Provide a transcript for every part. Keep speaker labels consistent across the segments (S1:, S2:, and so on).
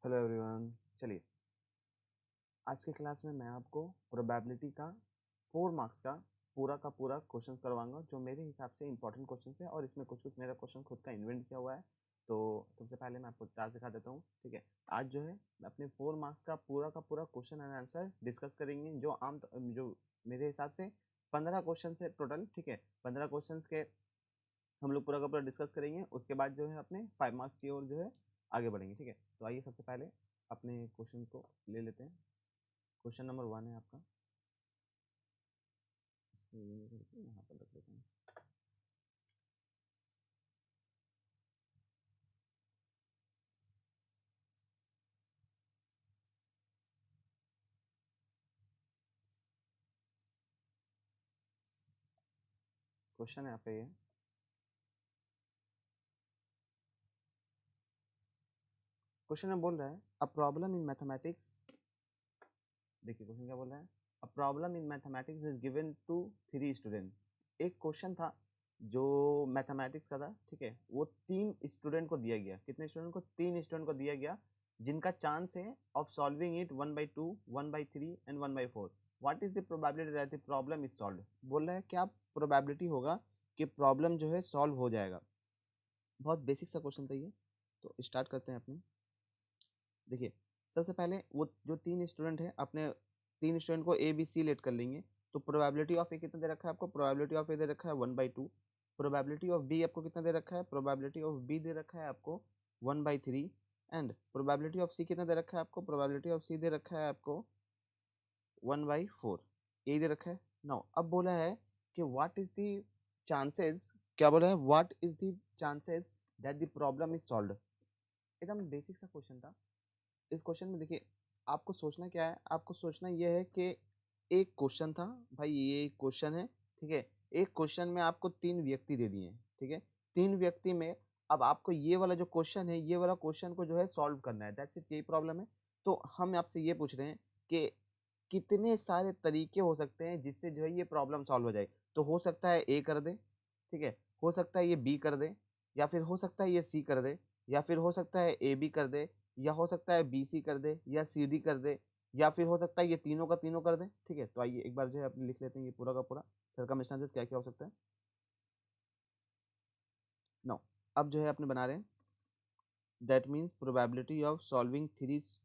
S1: Hello everyone. चलिए, आज की क्लास में मैं आपको प्रोबेबिलिटी का 4 मार्क्स का पूरा क्वेश्चंस करवाऊंगा, जो मेरे हिसाब से इंपॉर्टेंट क्वेश्चंस है और इसमें कुछ कुछ मेरा क्वेश्चन खुद का इन्वेंट किया हुआ है। तो सबसे पहले मैं आपको चार्ट दिखा देता हूँ। ठीक है, आज जो है मैं अपने 4 मार्क्स का पूरा क्वेश्चन एंड आंसर डिस्कस करेंगे, जो मेरे हिसाब से 15 क्वेश्चन है टोटल। ठीक है, 15 क्वेश्चन के हम लोग पूरा का पूरा डिस्कस करेंगे। उसके बाद जो है अपने 5 मार्क्स की ओर जो है आगे बढ़ेंगे। ठीक है, तो आइए सबसे पहले अपने क्वेश्चन को ले लेते हैं। क्वेश्चन नंबर 1 है आपका, इसको ये करके यहाँ पर रख लेते हैं। क्वेश्चन यहाँ पे ये क्वेश्चन में बोल रहा है अ प्रॉब्लम इन मैथमेटिक्स। देखिए क्वेश्चन क्या बोल रहा है, a problem in mathematics is given to 3 student. एक क्वेश्चन था जो मैथमेटिक्स का था। ठीक है, वो 3 स्टूडेंट को दिया गया। कितने स्टूडेंट को? 3 स्टूडेंट को दिया गया, जिनका चांस है of solving it 1/2, 1/3 and 1/4। What is the probability that the problem is solved? बोल रहा है क्या प्रोबेबिलिटी होगा कि प्रॉब्लम जो है सॉल्व हो जाएगा। बहुत बेसिक सा क्वेश्चन था ये। तो स्टार्ट करते हैं अपने। देखिए, सबसे पहले वो जो 3 स्टूडेंट हैं, अपने 3 स्टूडेंट को ए बी सी लेट कर लेंगे। तो प्रोबेबिलिटी ऑफ ए कितना दे रखा है आपको? प्रोबेबिलिटी ऑफ ए दे रखा है 1/2। प्रोबेबिलिटी ऑफ बी आपको कितना दे रखा है? प्रोबेबिलिटी ऑफ बी दे रखा है आपको 1/3। एंड प्रोबेबिलिटी ऑफ सी कितना दे रखा है आपको? प्रोबेबिलिटी ऑफ सी दे रखा है आपको 1/4। ये दे रखा है। नाउ अब बोला है कि व्हाट इज द चांसेस, क्या बोला है, what is the chances that the problem is solved. एकदम बेसिक सा क्वेश्चन था। इस क्वेश्चन में देखिए, आपको सोचना क्या है, आपको सोचना यह है कि एक क्वेश्चन था भाई, ये एक क्वेश्चन है। ठीक है, एक क्वेश्चन में आपको 3 व्यक्ति दे दिए हैं। ठीक है, 3 व्यक्ति में अब आपको ये वाला जो क्वेश्चन है, ये वाला क्वेश्चन को जो है सॉल्व करना है। दैट्स इट, यही प्रॉब्लम है। तो हम आपसे ये पूछ रहे हैं कि कितने सारे तरीके हो सकते हैं जिससे जो है ये प्रॉब्लम सॉल्व हो जाए। तो हो सकता है ए कर दे, ठीक है, हो सकता है ये बी कर दे, या फिर हो सकता है ये सी कर दे, या फिर हो सकता है ए बी कर दे, या हो सकता है बी सी कर दे, या सी डी कर दे, या फिर हो सकता है ये तीनों का तीनों कर दे। ठीक है, तो आइए एक बार जो है अपने लिख लेते हैं ये पूरा का पूरा सर्कमस्टेंसेस क्या क्या हो सकता है। नो, अब जो है अपने बना रहे हैं, that means probability of solving 3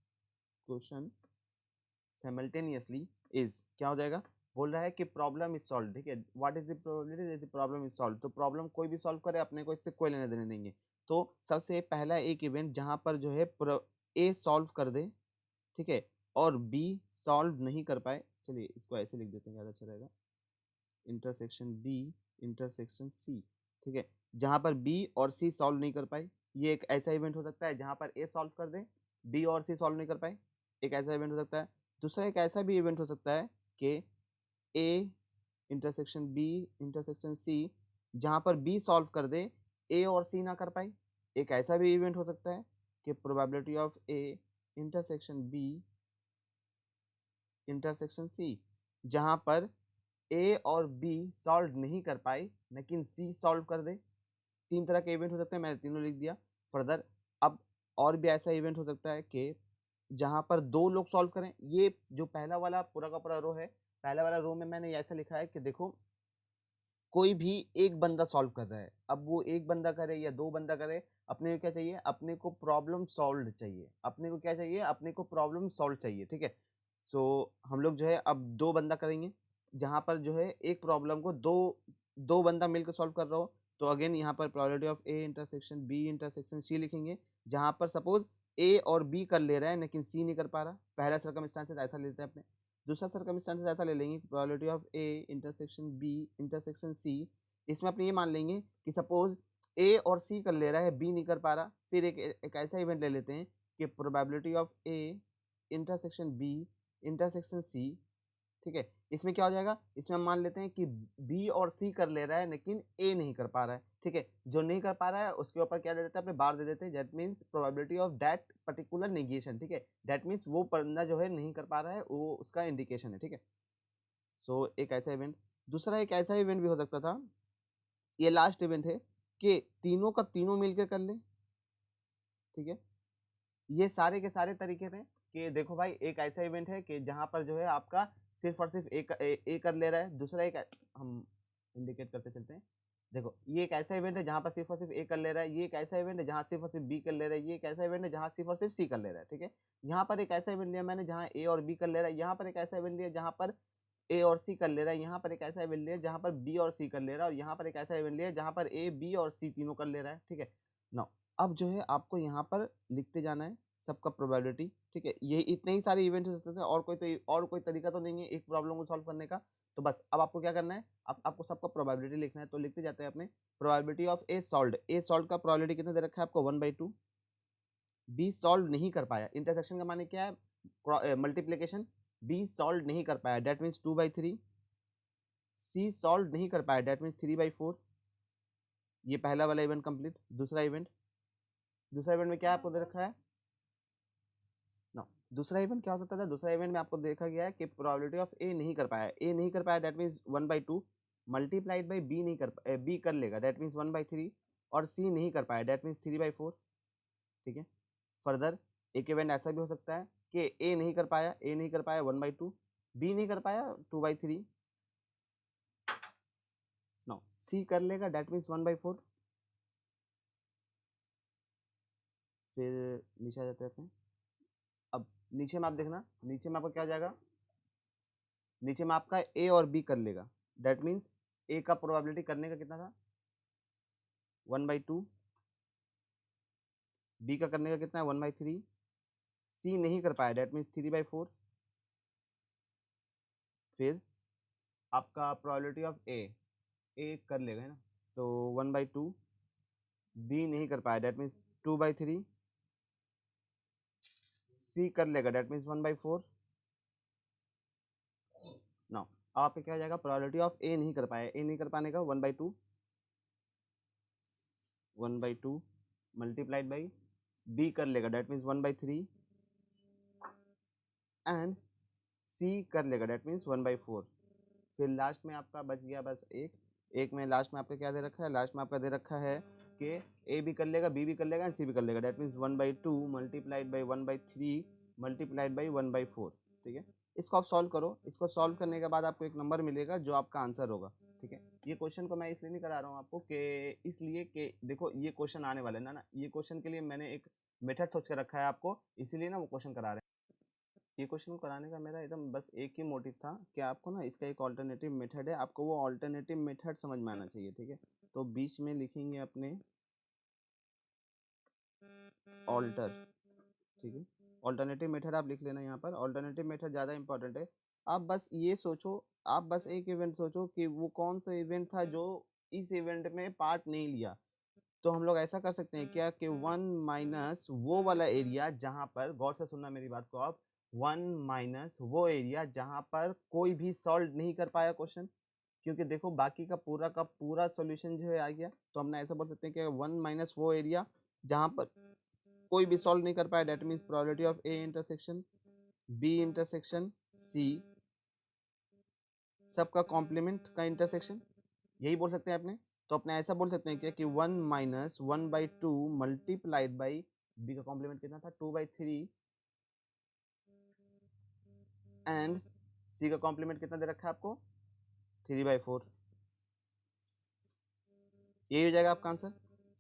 S1: question simultaneously is, क्या हो जाएगा? बोल रहा है कि प्रॉब्लम इज सॉल्व। ठीक है, what is the probability that the problem is solve. तो प्रॉब्लम कोई भी सॉल्व करे, अपने को इससे कोई लेने देने नहीं है। तो सबसे पहला एक इवेंट जहां पर जो है ए सॉल्व कर दे, ठीक है, और बी सॉल्व नहीं कर पाए। चलिए इसको ऐसे लिख देते हैं, ज़्यादा अच्छा रहेगा। Intersection B intersection C. ठीक है, जहां पर बी और सी सॉल्व नहीं कर पाए, ये एक ऐसा इवेंट हो सकता है जहां पर ए सॉल्व कर दे, बी और सी सॉल्व नहीं कर पाए, एक ऐसा इवेंट हो सकता है। दूसरा एक ऐसा भी इवेंट हो सकता है कि A intersection B intersection C, जहां पर बी सॉल्व कर दे, ए और सी ना कर पाए। एक ऐसा भी इवेंट हो सकता है कि probability of A intersection B intersection C, जहां पर ए और बी सॉल्व नहीं कर पाए लेकिन सी सॉल्व कर दे। 3 तरह के इवेंट हो सकते हैं, मैंने तीनों लिख दिया। फर्दर अब और भी ऐसा इवेंट हो सकता है कि जहां पर 2 लोग सॉल्व करें। ये जो पहला वाला पूरा का पूरा रो है, पहला वाला रो में मैंने ऐसा लिखा है कि देखो, कोई भी एक बंदा सॉल्व कर रहा है। अब वो एक बंदा करे या 2 बंदा करे, अपने को क्या चाहिए? अपने को प्रॉब्लम सॉल्व चाहिए। अपने को क्या चाहिए? अपने को प्रॉब्लम सॉल्व चाहिए। ठीक है, सो हम लोग जो है अब 2 बंदा करेंगे, जहां पर जो है एक प्रॉब्लम को दो दो बंदा मिलकर सॉल्व कर रहा हो। तो अगेन यहाँ पर probability of A intersection B intersection C लिखेंगे, जहां पर सपोज ए और बी कर ले रहा है लेकिन सी नहीं कर पा रहा। पहला सर्कमस्टांसेस ऐसा लेते हैं अपने। दूसरा सर्कमस्टांसेस ऐसा ले लेंगे, probability of A intersection B intersection C. इसमें अपने ये मान लेंगे कि सपोज ए और सी कर ले रहा है, बी नहीं कर पा रहा। फिर एक ऐसा इवेंट ले लेते हैं कि probability of A intersection B intersection C. ठीक है, इसमें क्या हो जाएगा? इसमें हम मान लेते हैं कि बी और सी कर ले रहा है लेकिन ए नहीं कर पा रहा है। ठीक है, जो नहीं कर पा रहा है उसके ऊपर क्या दे देते हैं? अपने बार दे देते हैं। That means probability of that particular negation. ठीक है, दैट मीन्स वो बंदा जो है नहीं कर पा रहा है, वो उसका इंडिकेशन है। ठीक है, सो एक ऐसा इवेंट। दूसरा एक ऐसा इवेंट भी हो सकता था, ये लास्ट इवेंट है, कि तीनों का तीनों मिलकर कर ले। ठीक है, ये सारे के सारे तरीके थे कि देखो भाई एक ऐसा इवेंट है कि जहाँ पर जो है आपका सिर्फ और सिर्फ ए कर ले रहा है, दूसरा एक हम इंडिकेट करते चलते हैं। देखो ये एक ऐसा इवेंट है जहाँ पर सिर्फ और सिर्फ ए कर ले रहा है, ये एक ऐसा इवेंट है जहाँ सिर्फ और सिर्फ बी कर ले रहा है, ये एक ऐसा इवेंट है जहाँ सिर्फ और सिर्फ सी कर ले रहा है, ठीक है। यहाँ पर एक ऐसा इवेंट लिया मैंने जहाँ ए और बी कर ले रहा है, यहाँ पर एक ऐसा इवेंट लिया जहाँ पर ए और सी कर ले रहा है, यहाँ पर एक ऐसा इवेंट लिया जहाँ पर बी और सी कर ले रहा है, और यहाँ पर एक ऐसा इवेंट लिया जहाँ पर ए बी और सी तीनों कर ले रहा है, ठीक है। नाउ अब जो है आपको यहाँ पर लिखते जाना है सबका प्रोबेबिलिटी, ठीक है। ये इतने ही सारे इवेंट हो सकते थे, और कोई तरीका तो नहीं है एक प्रॉब्लम को सॉल्व करने का। तो बस अब आपको क्या करना है, अब आपको सबका प्रोबेबिलिटी लिखना है। तो लिखते जाते हैं अपने प्रोबेबिलिटी ऑफ ए सॉल्व का प्रोबेबिलिटी कितना दे रखा है आपको 1/2। बी सॉल्व नहीं कर पाया, इंटरसेक्शन का माने क्या है, मल्टीप्लीकेशन। बी सॉल्व नहीं कर पाया, डेट मीन्स 2/3। सी सॉल्व नहीं कर पाया, डेट मीन्स 3/4। ये पहला वाला इवेंट कंप्लीट। दूसरा इवेंट में क्या आपको दे रखा है ना, दूसरा इवेंट क्या हो सकता था, दूसरा इवेंट में आपको देखा गया है कि प्रोबेबिलिटी ऑफ ए नहीं कर पाया, ए नहीं कर पाया that means 1/2 multiplied by B नहीं कर बी कर लेगा, डेट मीन्स 1/3। और सी नहीं कर पाया, डेट मीन्स 3/4, ठीक है। फर्दर एक इवेंट ऐसा भी हो सकता है कि ए नहीं कर पाया, 1/2, बी नहीं कर पाया 2/3, नो सी कर लेगा, डेट मीन्स 1/4। फिर नीचे आ जाते हैं। अब नीचे में आप देखना, नीचे में आपका क्या हो जाएगा, नीचे में आपका ए और बी कर लेगा, डेट मीन्स ए का प्रोबेबिलिटी करने का कितना था 1/2, बी का करने का कितना है 1/3, सी नहीं कर पाया, डेट मीन्स 3/4। फिर आपका प्रोबेबिलिटी ऑफ ए कर लेगा, है ना, तो 1/2, बी नहीं कर पाया, डेट मीन्स 2/3, सी कर लेगा, डेट मीन्स 1/4। नाउ आपका क्या हो जाएगा, प्रोबेबिलिटी ऑफ ए नहीं कर पाया, ए नहीं कर पाने का 1/2 मल्टीप्लाइड बाई बी कर लेगा, डेट मीन्स 1/3, एंड सी कर लेगा, डेट मीन्स 1/4। फिर लास्ट में आपका बच गया बस एक में लास्ट में आपका क्या दे रखा है, लास्ट में आपका दे रखा है कि ए भी कर लेगा, बी भी कर लेगा एंड सी भी कर लेगा, date means 1/2 multiplied by 1/3 multiplied by 1/4, ठीक है। इसको आप सॉल्व करो, इसको सॉल्व करने के बाद आपको एक नंबर मिलेगा जो आपका आंसर होगा, ठीक है। ये क्वेश्चन को मैं इसलिए नहीं करा रहा हूँ आपको कि इसलिए कि देखो ये क्वेश्चन आने वाले ना ये क्वेश्चन के लिए मैंने एक मेथड सोच कर रखा है आपको, इसीलिए ना वो क्वेश्चन करा रहे हैं। ये क्वेश्चन कराने का मेरा एकदम बस एक ही मोटिव था कि आपको ना इसका एक ऑल्टरनेटिव मेथड है, आपको वो ऑल्टरनेटिव मेथड समझ में आना चाहिए, ठीक है। तो बीच में लिखेंगे अपने ऑल्टर, ठीक है। ऑल्टरनेटिव मेथड आप लिख लेना, यहाँ पर ऑल्टरनेटिव मेथड ज़्यादा इंपॉर्टेंट है। आप बस ये सोचो, आप बस एक इवेंट सोचो कि वो कौन सा इवेंट था जो इस इवेंट में पार्ट नहीं लिया। तो हम लोग ऐसा कर सकते हैं क्या कि 1 माइनस वो वाला एरिया जहाँ पर, गौर से सुनना मेरी बात को आप, 1 माइनस वो एरिया जहाँ पर कोई भी सॉल्व नहीं कर पाया क्वेश्चन, क्योंकि देखो बाकी का पूरा सॉल्यूशन जो है आ गया। तो हमने ऐसा बोल सकते हैं कि 1 माइनस वो एरिया जहाँ पर कोई भी सॉल्व नहीं कर पाया, that means probability of A intersection B intersection C सबका कॉम्प्लीमेंट का इंटरसेक्शन, यही बोल सकते हैं अपने। तो अपने ऐसा बोल सकते हैं क्या कि 1 माइनस 1/2 मल्टीप्लाइड बाई बी का कॉम्प्लीमेंट कितना था 2/3 एंड सी का कॉम्प्लीमेंट कितना दे रखा है आपको 3/4। यही हो जाएगा आपका आंसर।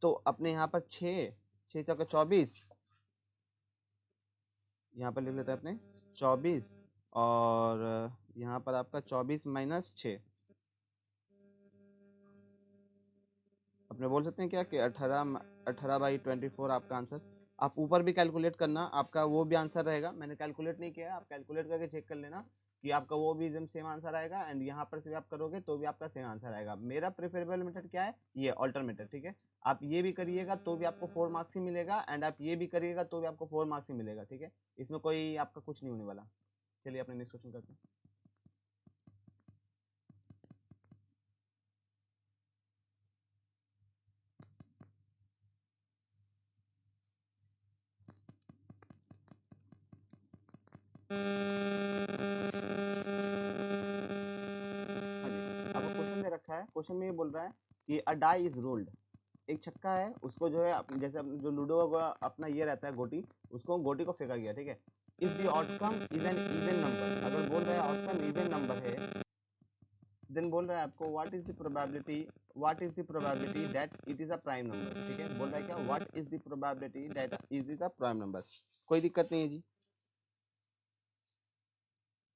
S1: तो अपने यहाँ पर 6 6 चौका 24, यहाँ पर लिख लेते हैं अपने 24, और यहाँ पर आपका 24 माइनस 6, अपने बोल सकते हैं क्या कि 18/24 आपका आंसर। आप ऊपर भी कैलकुलेट करना, आपका वो भी आंसर रहेगा। मैंने कैलकुलेट नहीं किया है, आप कैलकुलेट करके चेक कर लेना कि आपका वो भी एकदम सेम आंसर आएगा, एंड यहाँ पर से भी आप करोगे तो भी आपका सेम आंसर आएगा। मेरा प्रेफरेबल मेथड क्या है, ये ऑल्टर मेथड, ठीक है। आप ये भी करिएगा तो भी आपको 4 मार्क्स ही मिलेगा, एंड आप ये भी करिएगा तो भी आपको 4 मार्क्स ही मिलेगा, ठीक है। इसमें कोई आपका कुछ नहीं होने वाला। चलिए अपने नेक्स्ट क्वेश्चन करते हैं। आपको क्वेश्चन दे रखा है, क्वेश्चन में ये बोल रहा है कि अ डाई इज रोल्ड, एक छक्का है उसको जो है जैसे जो लूडो का अपना ये रहता है गोटी, उसको गोटी को फेंका गया, ठीक है। If the outcome is an even number, अगर बोल रहा है आउटकम इवन नंबर है, देन बोल रहा है आपको what is the probability that it is a prime number, ठीक है। बोल रहा है क्या, what is the probability that is a prime number. कोई दिक्कत नहीं है जी।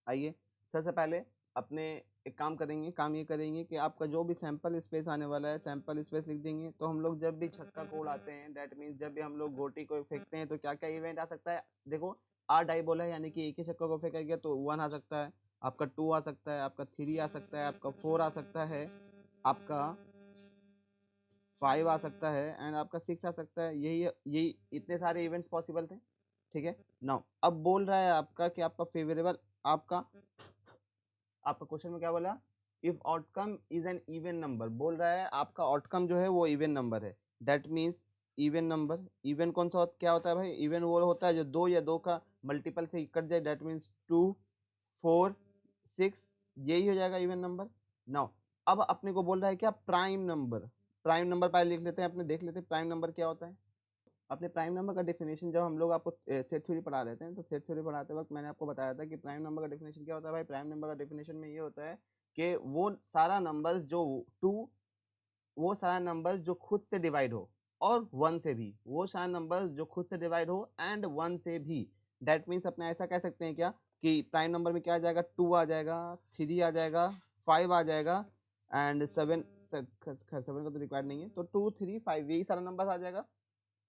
S1: आइए सबसे पहले अपने एक काम करेंगे, काम ये करेंगे कि आपका जो भी सैंपल स्पेस आने वाला है, सैंपल स्पेस लिख देंगे। तो हम लोग जब भी छक्का को उड़ाते हैं, दैट मीन्स जब भी हम लोग गोटी को फेंकते हैं, तो क्या क्या इवेंट आ सकता है। देखो आर डाई बोला है, यानी कि एक ही छक्का को फेंका गया तो 1 आ सकता है, आपका 2 आ सकता है, आपका 3 आ सकता है, आपका 4 आ सकता है, आपका 5 आ सकता है, एंड आपका 6 आ सकता है। यही यही इतने सारे इवेंट्स पॉसिबल थे, ठीक है। नाउ अब बोल रहा है आपका कि आपका फेवरेबल, आपका क्वेश्चन में क्या बोला, if outcome is an even number, बोल रहा है आपका आउटकम जो है वो इवन नंबर है। That means even number, even कौन सा क्या होता है भाई, इवन वो होता है जो 2 या 2 का मल्टीपल से कट जाए। दैट मीन्स 2 4 6, यही हो जाएगा इवन नंबर। नाउ अब अपने को बोल रहा है क्या, प्राइम नंबर। प्राइम नंबर पहले लिख लेते हैं, अपने देख लेते हैं प्राइम नंबर क्या होता है। अपने प्राइम नंबर का डेफिनेशन जब हम लोग आपको सेट थ्योरी पढ़ा रहे थे, तो सेट थ्योरी पढ़ाते वक्त मैंने आपको बताया था कि प्राइम नंबर का डेफिनेशन क्या होता है भाई। प्राइम नंबर का डेफिनेशन में ये होता है कि वो सारा नंबर्स जो वो सारा नंबर्स जो खुद से डिवाइड हो, और 1 से भी, वो सारा नंबर्स जो खुद से डिवाइड हो एंड 1 से भी। दैट मीन्स अपने ऐसा कह सकते हैं क्या कि प्राइम नंबर में क्या आ जाएगा, 2 आ जाएगा, 3 आ जाएगा, 5 आ जाएगा, एंड 7 7 का तो रिक्वायर्ड नहीं है, तो 2 3 5 यही सारा नंबर आ जाएगा।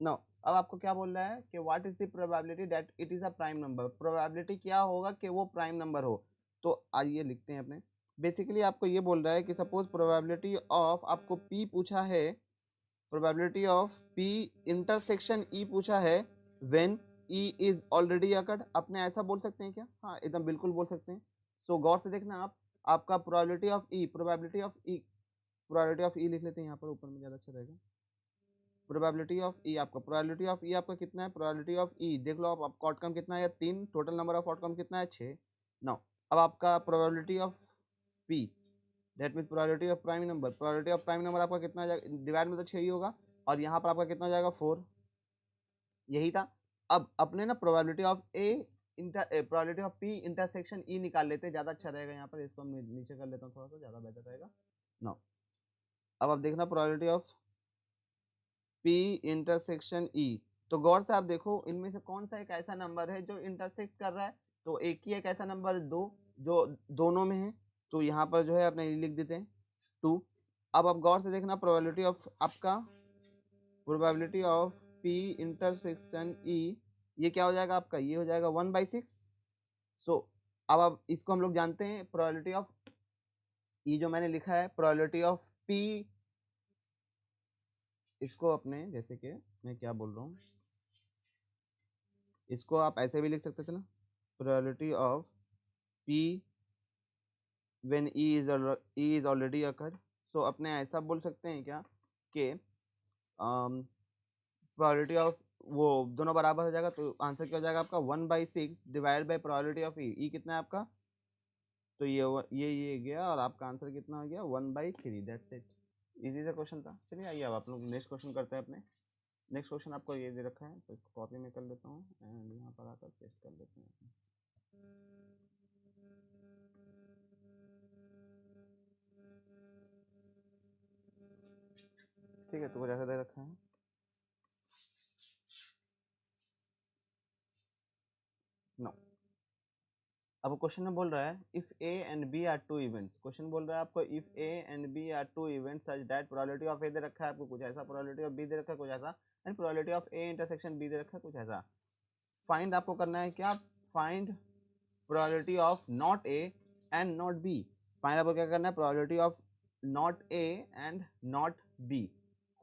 S1: नो अब आपको क्या बोल रहा है कि what is the probability that it is a prime number. Probability क्या होगा कि वो प्राइम नंबर हो। तो आइए लिखते हैं अपने। बेसिकली आपको ये बोल रहा है कि सपोज प्रोबेबिलिटी ऑफ, आपको पी पूछा है, probability of P intersection E पूछा है, when E is already occurred. अपने ऐसा बोल सकते हैं क्या, हाँ एकदम बिल्कुल बोल सकते हैं। सो गौर से देखना आप, आपका प्रोबेबिलिटी ऑफ ई, लिख लेते हैं यहाँ पर, ऊपर में ज़्यादा अच्छा रहेगा। प्रोबेबिलिटी ऑफ ई आपका कितना है, प्रोबेबिलिटी ऑफ ई देख लो आप, आपका आउटकम कितना है, 3, टोटल नंबर ऑफ आउटकम कितना है, 6। नाउ अब आपका probability of P, that mean probability of prime number, आपका कितना आ जाएगा, डिवाइड में तो 6 ही होगा, और यहाँ पर आपका कितना हो जाएगा, 4। यही था। अब अपने ना probability of probability of P intersection E निकाल लेते हैं, ज़्यादा अच्छा रहेगा। यहाँ पर इसको हम नीचे कर लेता हूँ, थोड़ा सा ज़्यादा बेहतर रहेगा। नाउ अब आप देखना probability of P intersection E. तो गौर से आप देखो, इनमें से कौन सा एक ऐसा नंबर है जो इंटरसेक्ट कर रहा है। तो एक ही एक ऐसा नंबर, 2 जो दोनों में है, तो यहाँ पर जो है अपने लिख देते हैं 2। अब आप गौर से देखना प्रोबेबिलिटी ऑफ आपका, probability of P intersection E, ये क्या हो जाएगा आपका, ये हो जाएगा 1/6। सो अब आप इसको हम लोग जानते हैं, प्रोबेबिलिटी ऑफ ई जो मैंने लिखा है, प्रोबेबिलिटी ऑफ पी, इसको अपने जैसे कि मैं क्या बोल रहा हूँ, इसको आप ऐसे भी लिख सकते थे ना, probability of P when E is already occurred. So अपने ऐसा बोल सकते हैं क्या कि प्रोबेबिलिटी ऑफ वो दोनों बराबर हो जाएगा, तो आंसर क्या हो जाएगा आपका, 1/6 डिवाइड बाई प्रोबेबिलिटी ऑफ ई कितना है आपका, तो ये गया, और आपका आंसर कितना हो गया, 1/3। दैट्स इट, इजी सा क्वेश्चन था। चलिए आइए अब आप लोग नेक्स्ट क्वेश्चन करते हैं अपने। नेक्स्ट क्वेश्चन आपको ये दे रखा है, तो इसको कॉपी में कर लेता हूँ एंड यहाँ पर आकर पेस्ट कर देते हैं। ठीक है, तो कुछ ऐसा दे रखा है। नो अब क्वेश्चन में बोल रहा है if A and B are two events. Question बोल रहा है आपको if A and B are two events such that probability of A दे रखा है आपको कुछ ऐसा, प्रोबेबिलिटी ऑफ बी दे रखा है कुछ ऐसा, and probability of A intersection B दे रखा है कुछ ऐसा। फाइंड आपको करना है क्या, find probability of not A and not B. Find आपको क्या करना है, probability of not A and not B.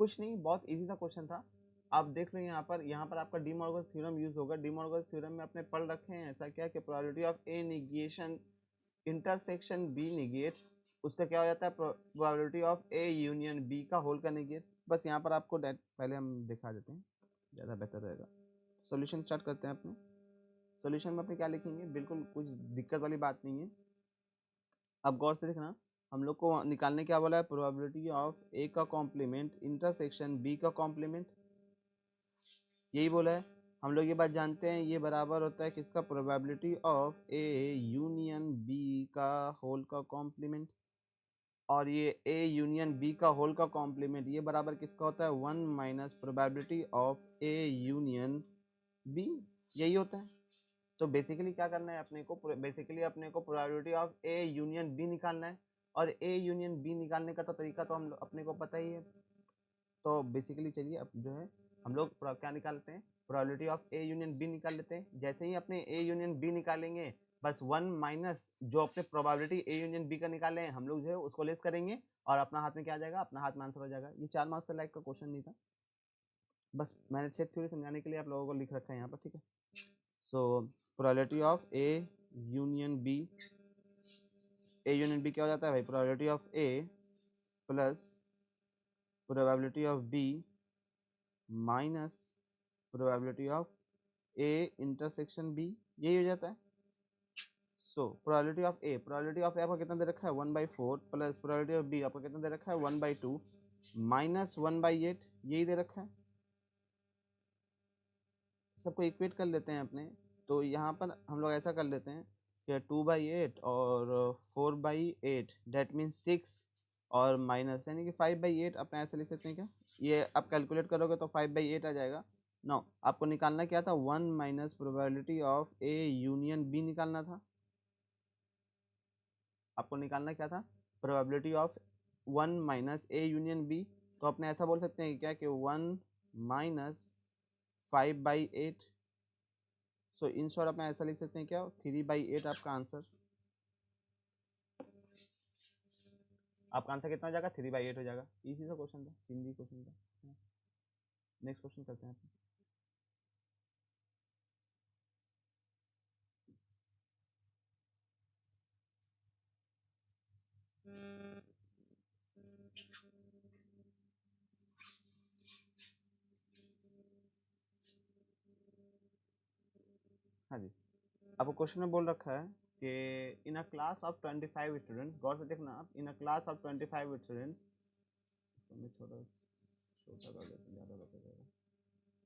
S1: कुछ नहीं, बहुत इजी सा क्वेश्चन था। आप देख लो यहाँ पर आपका डी मॉर्गन्स थ्योरम यूज होगा। डी मॉर्गन्स थ्योरम में अपने पढ़ रखे हैं ऐसा क्या कि probability of A negation intersection B negate, उसका क्या हो जाता है, probability of A union B का होल का निगेट। बस यहाँ पर आपको पहले हम दिखा देते हैं, ज़्यादा बेहतर रहेगा। सॉल्यूशन स्टार्ट करते हैं अपने। सॉल्यूशन में अपने क्या लिखेंगे, बिल्कुल कुछ दिक्कत वाली बात नहीं है। अब गौर से देखना, हम लोग को निकालने क्या बोला है, प्रोबेबिलिटी ऑफ ए का कॉम्प्लीमेंट इंटरसेक्शन बी का कॉम्प्लीमेंट, यही बोला है। हम लोग ये बात जानते हैं, ये बराबर होता है किसका, probability of A union B का होल का कॉम्प्लीमेंट, और ये ए यूनियन बी का होल का कॉम्प्लीमेंट ये बराबर किसका होता है, 1 minus probability of A union B, यही होता है। तो बेसिकली क्या करना है अपने को, बेसिकली अपने को probability of A union B निकालना है, और ए यूनियन बी निकालने का तो तरीका तो हम अपने को पता ही है। तो बेसिकली चलिए अब जो है हम लोग क्या निकालते हैं, probability of A union B निकाल लेते हैं। जैसे ही अपने ए यूनियन बी निकालेंगे, बस 1 माइनस जो अपने प्रोबेबिलिटी ए यूनियन बी का निकाले हैं हम लोग जो है उसको लेस करेंगे, और अपना हाथ में क्या आ जाएगा, अपना हाथ में आंसर हो जाएगा। ये 4 मार्क्स से लाइक का क्वेश्चन नहीं था, बस मैंने सेट थ्योरी समझाने के लिए आप लोगों को लिख रखा है यहाँ पर, ठीक है। So probability of A union B, A union B क्या हो जाता है भाई, probability of A plus probability of B minus probability of A intersection B, यही हो जाता है। So probability of A, probability of A आपका कितना दे रखा है 1/4 प्लस प्रोबेबिलिटी ऑफ बी आपका कितना दे रखा है 1/2 माइनस 1/8, यही दे रखा है। सबको इक्वेट कर लेते हैं अपने, तो यहाँ पर हम लोग ऐसा कर लेते हैं कि 2/8 और 4/8 डेट मीन 6 और माइनस यानी कि 5/8 अपने ऐसे लिख सकते हैं क्या, ये आप कैलकुलेट करोगे तो 5/8 आ जाएगा। नो, आपको निकालना क्या था, 1 minus probability of A union B निकालना था। आपको निकालना क्या था, probability of 1 minus A union B, तो अपने ऐसा बोल सकते हैं क्या कि 1 माइनस 5/8। सो इन शॉर्ट अपने ऐसा लिख सकते हैं क्या, 3/8 आपका आंसर। आपका आंसर कितना हो जाएगा, 3/8 हो जाएगा। इसी सा क्वेश्चन था, हिंदी क्वेश्चन था। नेक्स्ट क्वेश्चन करते हैं आप। हाँ जी, आपको क्वेश्चन में बोल रखा है कि इन अ क्लास ऑफ 25 स्टूडेंट्स, गौर से देखना आप, इन अ क्लास ऑफ 25 स्टूडेंट्स, छोटा छोटा कर देते हैं, ज़्यादा बता जाएगा।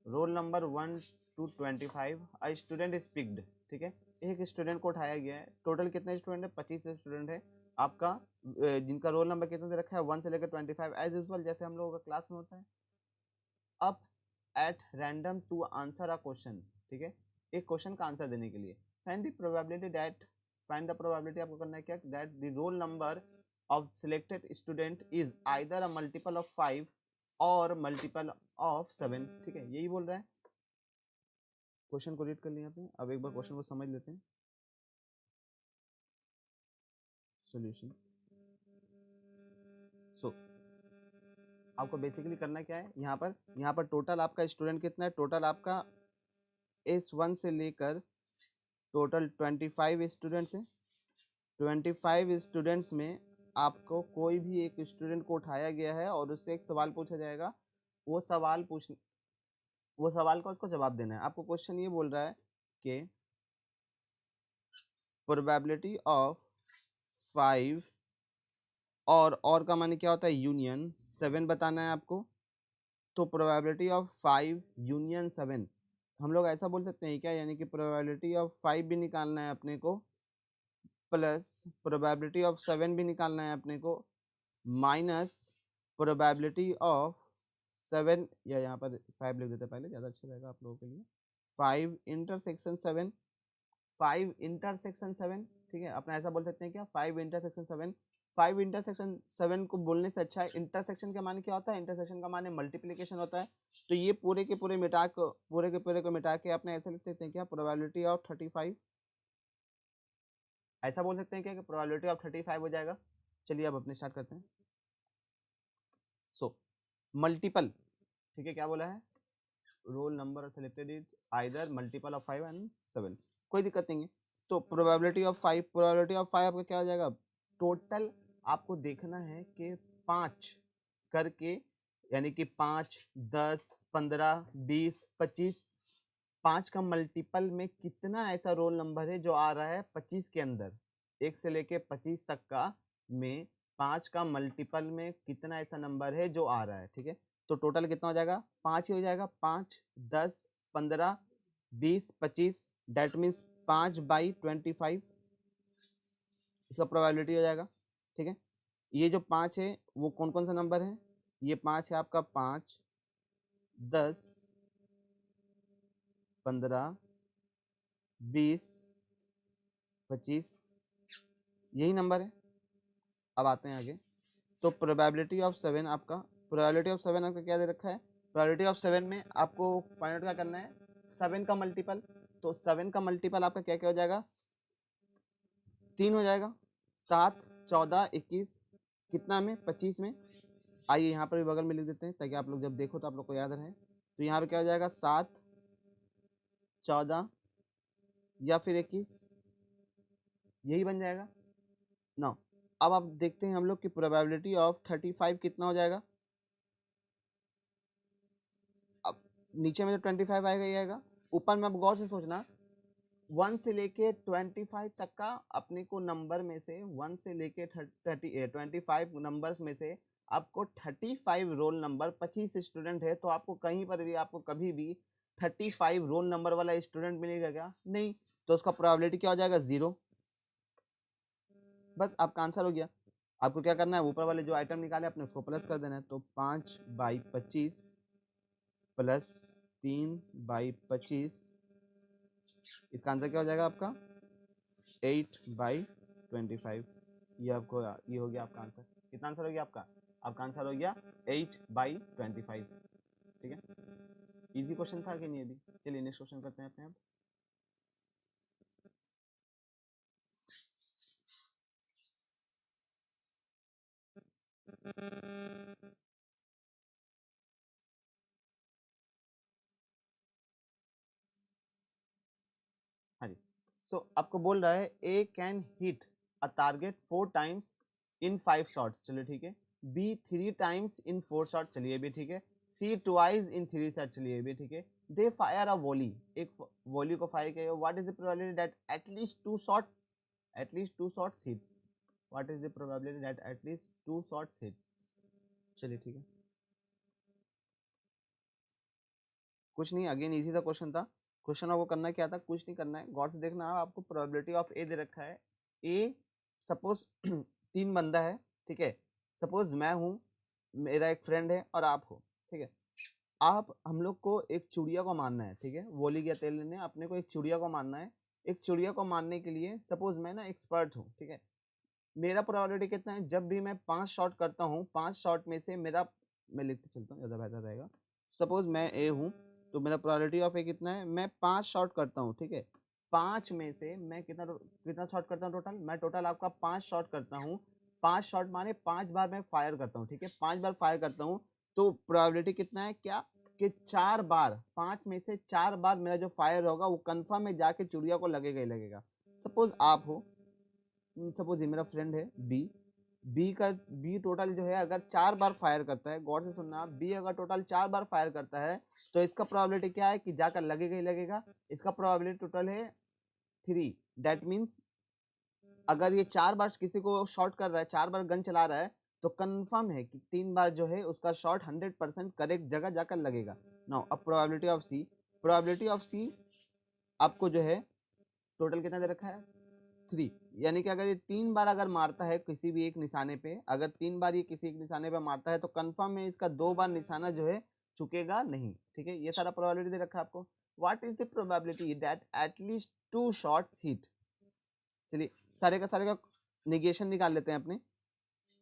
S1: Roll number 1 to 25 a student is picked, ठीक है, एक स्टूडेंट को उठाया गया है। टोटल कितने स्टूडेंट है, 25 स्टूडेंट है आपका, जिनका रोल नंबर कितना दे रखा है 1 से लेकर 25, एज यूजुअल जैसे हम लोगों का क्लास में होता है। अब at random to answer a question, ठीक है, एक क्वेश्चन का आंसर देने के लिए find the probability that, find the probability आपको करना है क्या, that the roll number of selected student is either a multiple of 5 और मल्टीपल ऑफ 7, ठीक है, यही बोल रहा है। क्वेश्चन को रीड कर लिया आपने, अब एक बार क्वेश्चन को समझ लेते हैं। सॉल्यूशन। सो आपको बेसिकली करना क्या है, यहाँ पर टोटल आपका स्टूडेंट कितना है, टोटल आपका S1 से लेकर टोटल 25 स्टूडेंट्स हैं। 25 स्टूडेंट्स में आपको कोई भी एक स्टूडेंट को उठाया गया है और उससे एक सवाल पूछा जाएगा। वो सवाल का उसको जवाब देना है। आपको क्वेश्चन ये बोल रहा है कि प्रोबेबिलिटी ऑफ 5 और का माने क्या होता है, यूनियन 7 बताना है आपको। तो प्रोबेबिलिटी ऑफ 5 यूनियन 7 हम लोग ऐसा बोल सकते हैं क्या, यानी कि प्रोबेबिलिटी ऑफ 5 भी निकालना है अपने को, प्लस प्रोबेबिलिटी ऑफ 7 भी निकालना है अपने को, माइनस प्रोबेबिलिटी ऑफ 7, या यहाँ पर 5 लिख देते पहले, ज़्यादा अच्छा रहेगा आप लोगों के लिए। 5 इंटरसेक्शन 7, 5 इंटरसेक्शन 7, ठीक है, अपना ऐसा बोल सकते हैं क्या, 5 इंटरसेक्शन 7। 5 इंटरसेक्शन 7 को बोलने से अच्छा है, इंटरसेक्शन का माने क्या होता है, इंटरसेक्शन का माने मल्टीप्लिकेशन होता है। तो ये पूरे के पूरे को मिटा के अपने ऐसे लिख सकते हैं क्या, प्रोबेबिलिटी ऑफ 35, ऐसा बोल सकते हैं क्या कि प्रोबेबिलिटी ऑफ 35 हो जाएगा। चलिए अब अपने स्टार्ट करते हैं। सो मल्टीपल, ठीक है, क्या बोला है, roll number selected is either multiple of 5 and 7, कोई दिक्कत नहीं है। तो प्रोबेबिलिटी ऑफ 5, प्रोबेबिलिटी ऑफ 5 आपका क्या हो जाएगा, टोटल आपको देखना है कि 5 करके, यानी कि 5, 10, 15, 20, 25, 5 का मल्टीपल में कितना ऐसा रोल नंबर है जो आ रहा है 25 के अंदर, 1 से लेके 25 तक का में 5 का मल्टीपल में कितना ऐसा नंबर है जो आ रहा है, ठीक है। तो टोटल कितना हो जाएगा, 5 ही हो जाएगा, 5, 10, 15, 20 25, डेट मीन्स 5/25 इसका प्रोबेबिलिटी हो जाएगा। ठीक है, ये जो 5 है वो कौन कौन सा नंबर है, ये 5 है आपका 5 10 15 20 25 यही नंबर है। अब आते हैं आगे, तो प्रोबेबिलिटी ऑफ 7 आपका, प्रोबेबिलिटी ऑफ 7 आपका क्या दे रखा है, प्रोबेबिलिटी ऑफ 7 में आपको फाइंड आउट क्या करना है, 7 का मल्टीपल। तो 7 का मल्टीपल आपका क्या क्या हो जाएगा, 3 हो जाएगा, 7 14 21 कितना में 25 में। आइए यहाँ पर भी बगल में लिख देते हैं ताकि आप लोग जब देखो तो आप लोग को याद रहे। तो यहाँ पे क्या हो जाएगा 7 14 या फिर 21 यही बन जाएगा ना। अब आप देखते हैं हम लोग की प्रोबेबिलिटी ऑफ 35 कितना हो जाएगा। अब नीचे में जो 25 आएगा ये आएगा, ऊपर में आप गौर से सोचना 1 से लेके 25 तक का अपने को नंबर में से 1 से लेके 25 नंबर्स में से आपको 35 रोल नंबर, 25 स्टूडेंट है तो आपको कहीं पर भी आपको कभी भी 35 रोल नंबर वाला स्टूडेंट मिलेगा क्या, नहीं। तो उसका प्रोबेबिलिटी क्या हो जाएगा 0। बस आपका आंसर हो गया। आपको क्या करना है, ऊपर वाले जो आइटम निकाले अपने उसको प्लस कर देना है। तो 5/25 प्लस 3/25 इसका आंसर क्या हो जाएगा आपका 8/25। ये आपको, ये हो गया आपका आंसर। कितना आंसर हो गया आपका, आपका आंसर हो गया 8/25। ठीक है, इजी क्वेश्चन था कि नहीं अभी। चलिए नेक्स्ट क्वेश्चन करते हैं अपने आप। हाँ जी, सो आपको बोल रहा है A can hit a target 4 times in 5 shots, चलिए ठीक है। बी 3 टाइम्स इन 4 शॉट, चलिए भी ठीक है। सी ट्वाइस इन 3 शॉट, चलिए भी ठीक है। दे फायर अ वॉली, एक वॉली को फायर किया, what is the probability that at least 2 shots hit, what is the probability that at least 2 shots hit. चलिए ठीक है, कुछ नहीं, अगेन इजी सा क्वेश्चन था। क्वेश्चन आपको करना क्या था, कुछ नहीं करना है, गौर से देखना। आपको प्रोबेबिलिटी ऑफ ए दे रखा है। ए सपोज 3 बंदा है, ठीक है। सपोज मैं हूँ, मेरा एक फ्रेंड है और आप हो, ठीक है। आप हम लोग को एक चिड़िया को मारना है, ठीक है। वोली या तेल ने अपने को एक चिड़िया को मारना है। एक चिड़िया को मारने के लिए सपोज मैं ना एक्सपर्ट हूँ, ठीक है। मेरा प्रोबेबिलिटी कितना है, जब भी मैं 5 शॉट करता हूँ, 5 शॉट में से मेरा, मैं लिखते चलता हूँ ज़्यादा बेहतर रहेगा। सपोज मैं ए हूँ, तो मेरा प्रोबेबिलिटी ऑफ ए कितना है, मैं 5 शॉट करता हूँ, ठीक है। 5 में से मैं कितना कितना शॉट करता हूँ टोटल, मैं टोटल आपका 5 शॉट करता हूँ। 5 शॉट माने 5 बार मैं फायर करता हूँ, ठीक है। 5 बार फायर करता हूँ, तो प्रोबेबिलिटी कितना है क्या, कि 4 बार, 5 में से 4 बार मेरा जो फायर होगा वो कंफर्म है जाके चिड़िया को लगेगा ही लगेगा। सपोज आप हो, सपोज ये मेरा फ्रेंड है बी, बी टोटल जो है अगर 4 बार फायर करता है, गौर से सुनना, बी अगर टोटल 4 बार फायर करता है तो इसका प्रोबेबिलिटी क्या है कि जाकर लगेगा ही लगेगा। इसका प्रोबेबिलिटी टोटल है 3। दैट मीन्स अगर ये 4 बार किसी को शॉट कर रहा है, 4 बार गन चला रहा है, तो कंफर्म है कि 3 बार जो है उसका शॉट 100% करेक्ट जगह जाकर लगेगा। नाउ अब probability of C, probability of C आपको जो है टोटल कितना दे रखा है 3। यानी कि अगर ये 3 बार अगर मारता है किसी भी एक निशाने पे, अगर 3 बार ये किसी एक निशाने पे मारता है तो कंफर्म है इसका 2 बार निशाना जो है चुकेगा नहीं, ठीक है। ये सारा प्रोबेबिलिटी दे रखा है आपको। What is the probability that at least 2 shots hit. चलिए सारे का निगेशन निकाल लेते हैं अपने।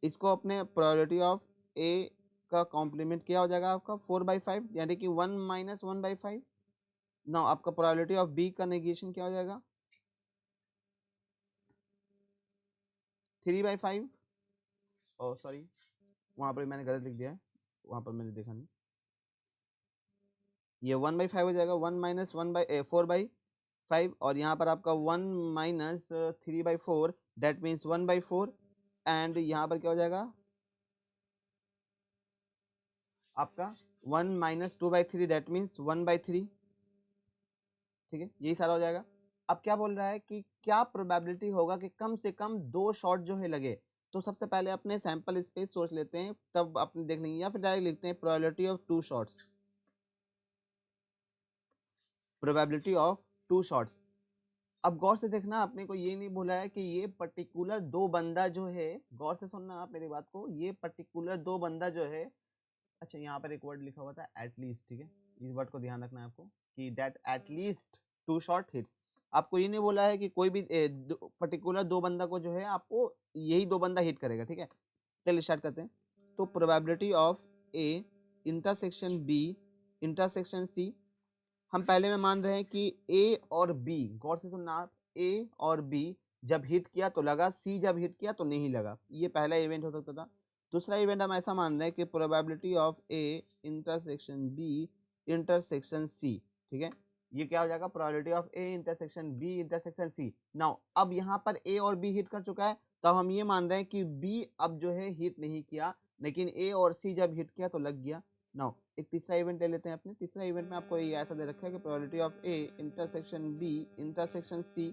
S1: इसको अपने प्रोबेबिलिटी ऑफ ए का कॉम्प्लीमेंट क्या हो जाएगा आपका 4/5, यानी कि 1 - 1/5। नाउ आपका प्रोबेबिलिटी ऑफ बी का निगेशन क्या हो जाएगा 3/5। ओ सॉरी, वहाँ पर मैंने गलत लिख दिया है, वहाँ पर मैंने देखा नहीं। ये 1/5 हो जाएगा, 1 - 4/5, और यहाँ पर आपका 1 - 3/4 डेट मीन्स 1/4। एंड यहाँ पर क्या हो जाएगा आपका 1 - 2/3 डेट मीन्स 1/3, ठीक है। यही सारा हो जाएगा। अब क्या बोल रहा है कि क्या प्रोबेबिलिटी होगा कि कम से कम 2 शॉट जो है लगे। तो सबसे पहले अपने सैंपल स्पेस सोच लेते हैं, तब अपने देख लेंगे, या फिर डायरेक्ट लिखते हैं probability of 2 shots. Probability of 2 shots. अब गौर से देखना, आपने को ये नहीं बोला है कि ये पर्टिकुलर 2 बंदा जो है, गौर से सुनना आप मेरी बात को, ये पर्टिकुलर 2 बंदा जो है, अच्छा यहाँ पर एक वर्ड लिखा हुआ था एटलीस्ट, ठीक है, इस वर्ड को ध्यान रखना है आपको कि दैट एटलीस्ट 2 शॉट हिट्स। आपको ये नहीं बोला है कि कोई भी पर्टिकुलर 2 बंदा को जो है आपको यही 2 बंदा हिट करेगा, ठीक है। चलिए स्टार्ट करते हैं। तो probability of A intersection B intersection C, हम पहले में मान रहे हैं कि ए और बी, गौर से सुनना आप, ए और बी जब हिट किया तो लगा, सी जब हिट किया तो नहीं लगा, ये पहला इवेंट हो सकता था। दूसरा इवेंट हम ऐसा मान रहे हैं कि probability of A intersection B intersection C, ठीक है, ये क्या हो जाएगा, probability of A intersection B intersection C. Now अब यहाँ पर ए और बी हिट कर चुका है, तब हम ये मान रहे हैं कि बी अब जो है हिट नहीं किया, लेकिन ए और सी जब हिट किया तो लग गया। नाउ एक तीसरा इवेंट ले लेते हैं अपने। तीसरा इवेंट में आपको ये ऐसा दे रखा है कि probability of A intersection B intersection C,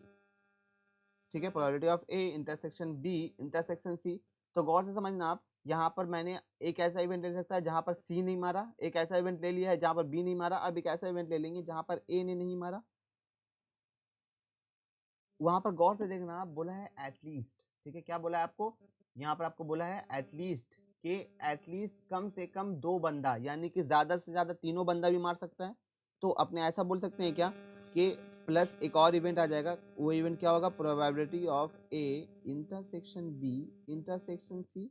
S1: ठीक है, probability of A intersection B intersection C. तो गौर से समझना आप, यहाँ पर मैंने एक ऐसा इवेंट ले सकता है जहाँ पर सी नहीं मारा, एक ऐसा इवेंट ले लिया है जहाँ पर बी नहीं मारा, अब एक ऐसा इवेंट ले लेंगे जहाँ पर ए ने नहीं मारा। वहां पर गौर से देखना, आप बोला है एटलीस्ट, ठीक है, क्या बोला है आपको, यहाँ पर आपको बोला है एटलीस्ट कि एटलीस्ट कम से कम 2 बंदा, यानी कि ज्यादा से ज्यादा तीनों बंदा भी मार सकता है। तो अपने ऐसा बोल सकते हैं क्या कि प्लस एक और इवेंट आ जाएगा, वो इवेंट क्या होगा, probability of A intersection B intersection C.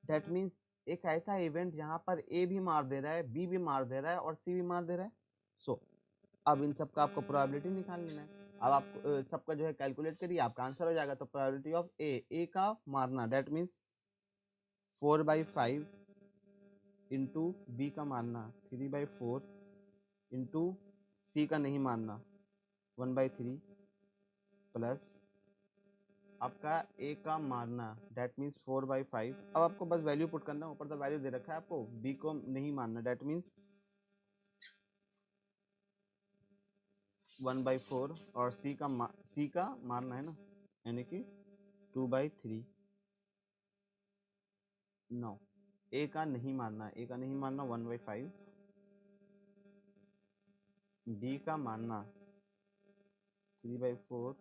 S1: That means एक ऐसा इवेंट जहां पर ए भी मार दे रहा है, बी भी मार दे रहा है और सी भी मार दे रहा है। सो अब इन सब का आपको प्रोबेबिलिटी निकाल लेना है। अब आप सबका जो है कैलकुलेट करिए, आपका आंसर हो जाएगा। तो प्रोबेबिलिटी ऑफ ए का मारना, दैट मीन्स 4/5 इंटू बी का मारना 3/4 इंटू सी का नहीं मारना 1/3 प्लस आपका ए का मारना, दैट मीन्स 4/5। अब आपको बस वैल्यू पुट करना, ऊपर तो वैल्यू दे रखा है आपको, बी को नहीं मारना, दैट मीन्स 1/4 और सी का मारना है ना, यानी कि 2/3। नो, ए का नहीं मारना, ए का नहीं मारना 1/5, बी का मारना 3/4,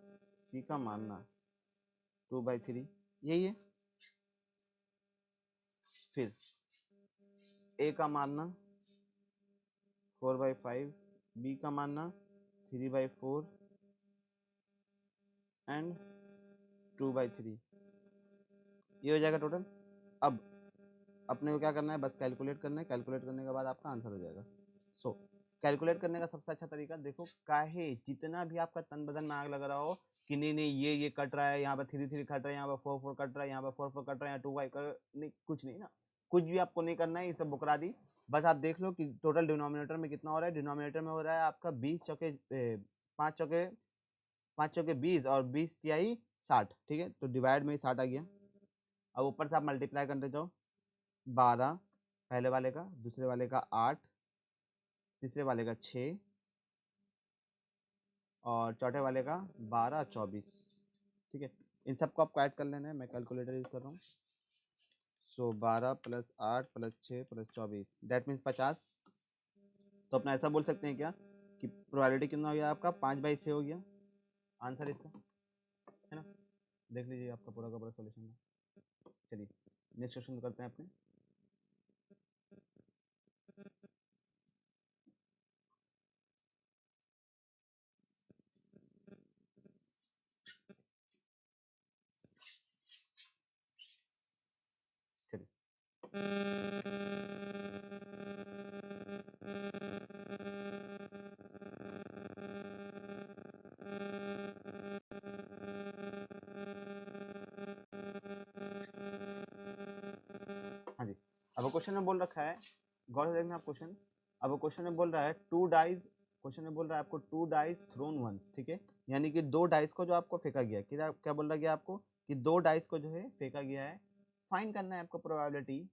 S1: सी का मारना 2/3, यही है। फिर ए का मारना 4/5, बी का मारना 3/4 एंड 2/3, ये हो जाएगा टोटल। अब अपने को क्या करना है, बस कैलकुलेट करना है, कैलकुलेट करने के बाद आपका आंसर हो जाएगा। सो कैलकुलेट करने का सबसे अच्छा तरीका देखो, काहे जितना भी आपका तन बदन में आग लग रहा हो कि नहीं नहीं ये कट रहा है, यहाँ पर 3 3 कट रहा है, यहाँ पर 4 4 कट रहा है, यहाँ पर 4 4 कट रहा है, 2 5 कट, नहीं कुछ नहीं ना, कुछ भी आपको नहीं करना है, ये सब बुकरा दी। बस आप देख लो कि टोटल डिनोमिनेटर में कितना हो रहा है। डिनोमिनेटर में हो रहा है आपका 20 चौके 5 चौके 20 और 20 तिहाई 60, ठीक है, तो डिवाइड में 60 आ गया। अब ऊपर से आप मल्टीप्लाई करते जाओ, 12 पहले वाले का, दूसरे वाले का 8, तीसरे वाले का 6 और चौथे वाले का 12 24, ठीक है। इन सबको आपको ऐड कर लेना है, मैं कैलकुलेटर यूज कर रहा हूँ। सो 12 + 8 + 6 + 24, दैट मीन्स 50। तो अपना ऐसा बोल सकते हैं क्या कि प्रोबेबिलिटी कितना हो गया आपका, 5/6 हो गया आंसर इसका, है ना। देख लीजिए आपका पूरा का पूरा सोल्यूशन। चलिए नेक्स्ट क्वेश्चन करते हैं अपने। चलिए हाँ जी, अब क्वेश्चन में बोल रखा है, गौर से देखना आप क्वेश्चन। अब क्वेश्चन में बोल रहा है 2 डाइस, क्वेश्चन में बोल रहा है आपको 2 डाइस थ्रोन वंस, ठीक है, यानी कि 2 डाइस को जो आपको फेंका गया, क्या क्या बोल रहा गया आपको कि 2 डाइस को जो है फेंका गया है। फाइंड करना है आपको probability,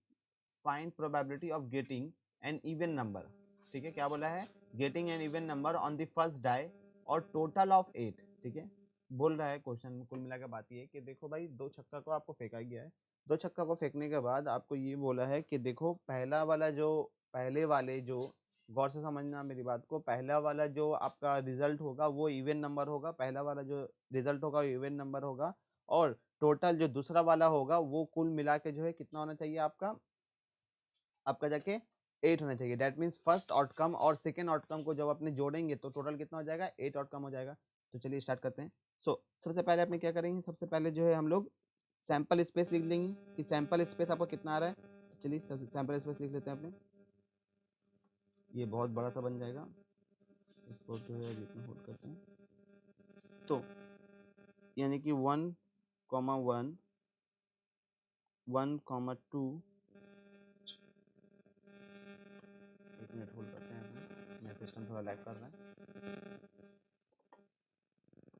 S1: find probability of getting an even number, ठीक है, क्या बोला है, getting an even number on the first die और टोटल ऑफ 8, ठीक है। बोल रहा है क्वेश्चन में कुल मिलाकर बात ये है कि देखो भाई 2 छक्का को आपको फेंका गया है, 2 छक्का को फेंकने के बाद आपको ये बोला है कि देखो पहले वाले जो गौर से समझना मेरी बात को, पहला वाला जो आपका रिजल्ट होगा वो इवन नंबर होगा, पहला वाला जो रिजल्ट होगा वो इवन नंबर होगा, और टोटल जो दूसरा वाला होगा वो कुल मिला के जो है कितना होना चाहिए आपका, आपका जाके 8 होना चाहिए। डेट मीन्स फर्स्ट आउटकम और सेकेंड आउटकम को जब अपने जोड़ेंगे तो टोटल कितना हो जाएगा, 8 आउटकम हो जाएगा। तो चलिए स्टार्ट करते हैं। सबसे पहले अपने क्या करेंगे, सबसे पहले जो है हम लोग सैंपल स्पेस लिख लेंगे कि सैंपल स्पेस आपका कितना आ रहा है। तो चलिए सैंपल स्पेस लिख लेते हैं अपने, ये बहुत बड़ा सा बन जाएगा, इसको जो है इतना होल्ड करते हैं। तो यानी कि 1,1 1,2, एक मिनट होल्ड करते हैं अपने, मेरा सिस्टम थोड़ा लैग कर रहा है।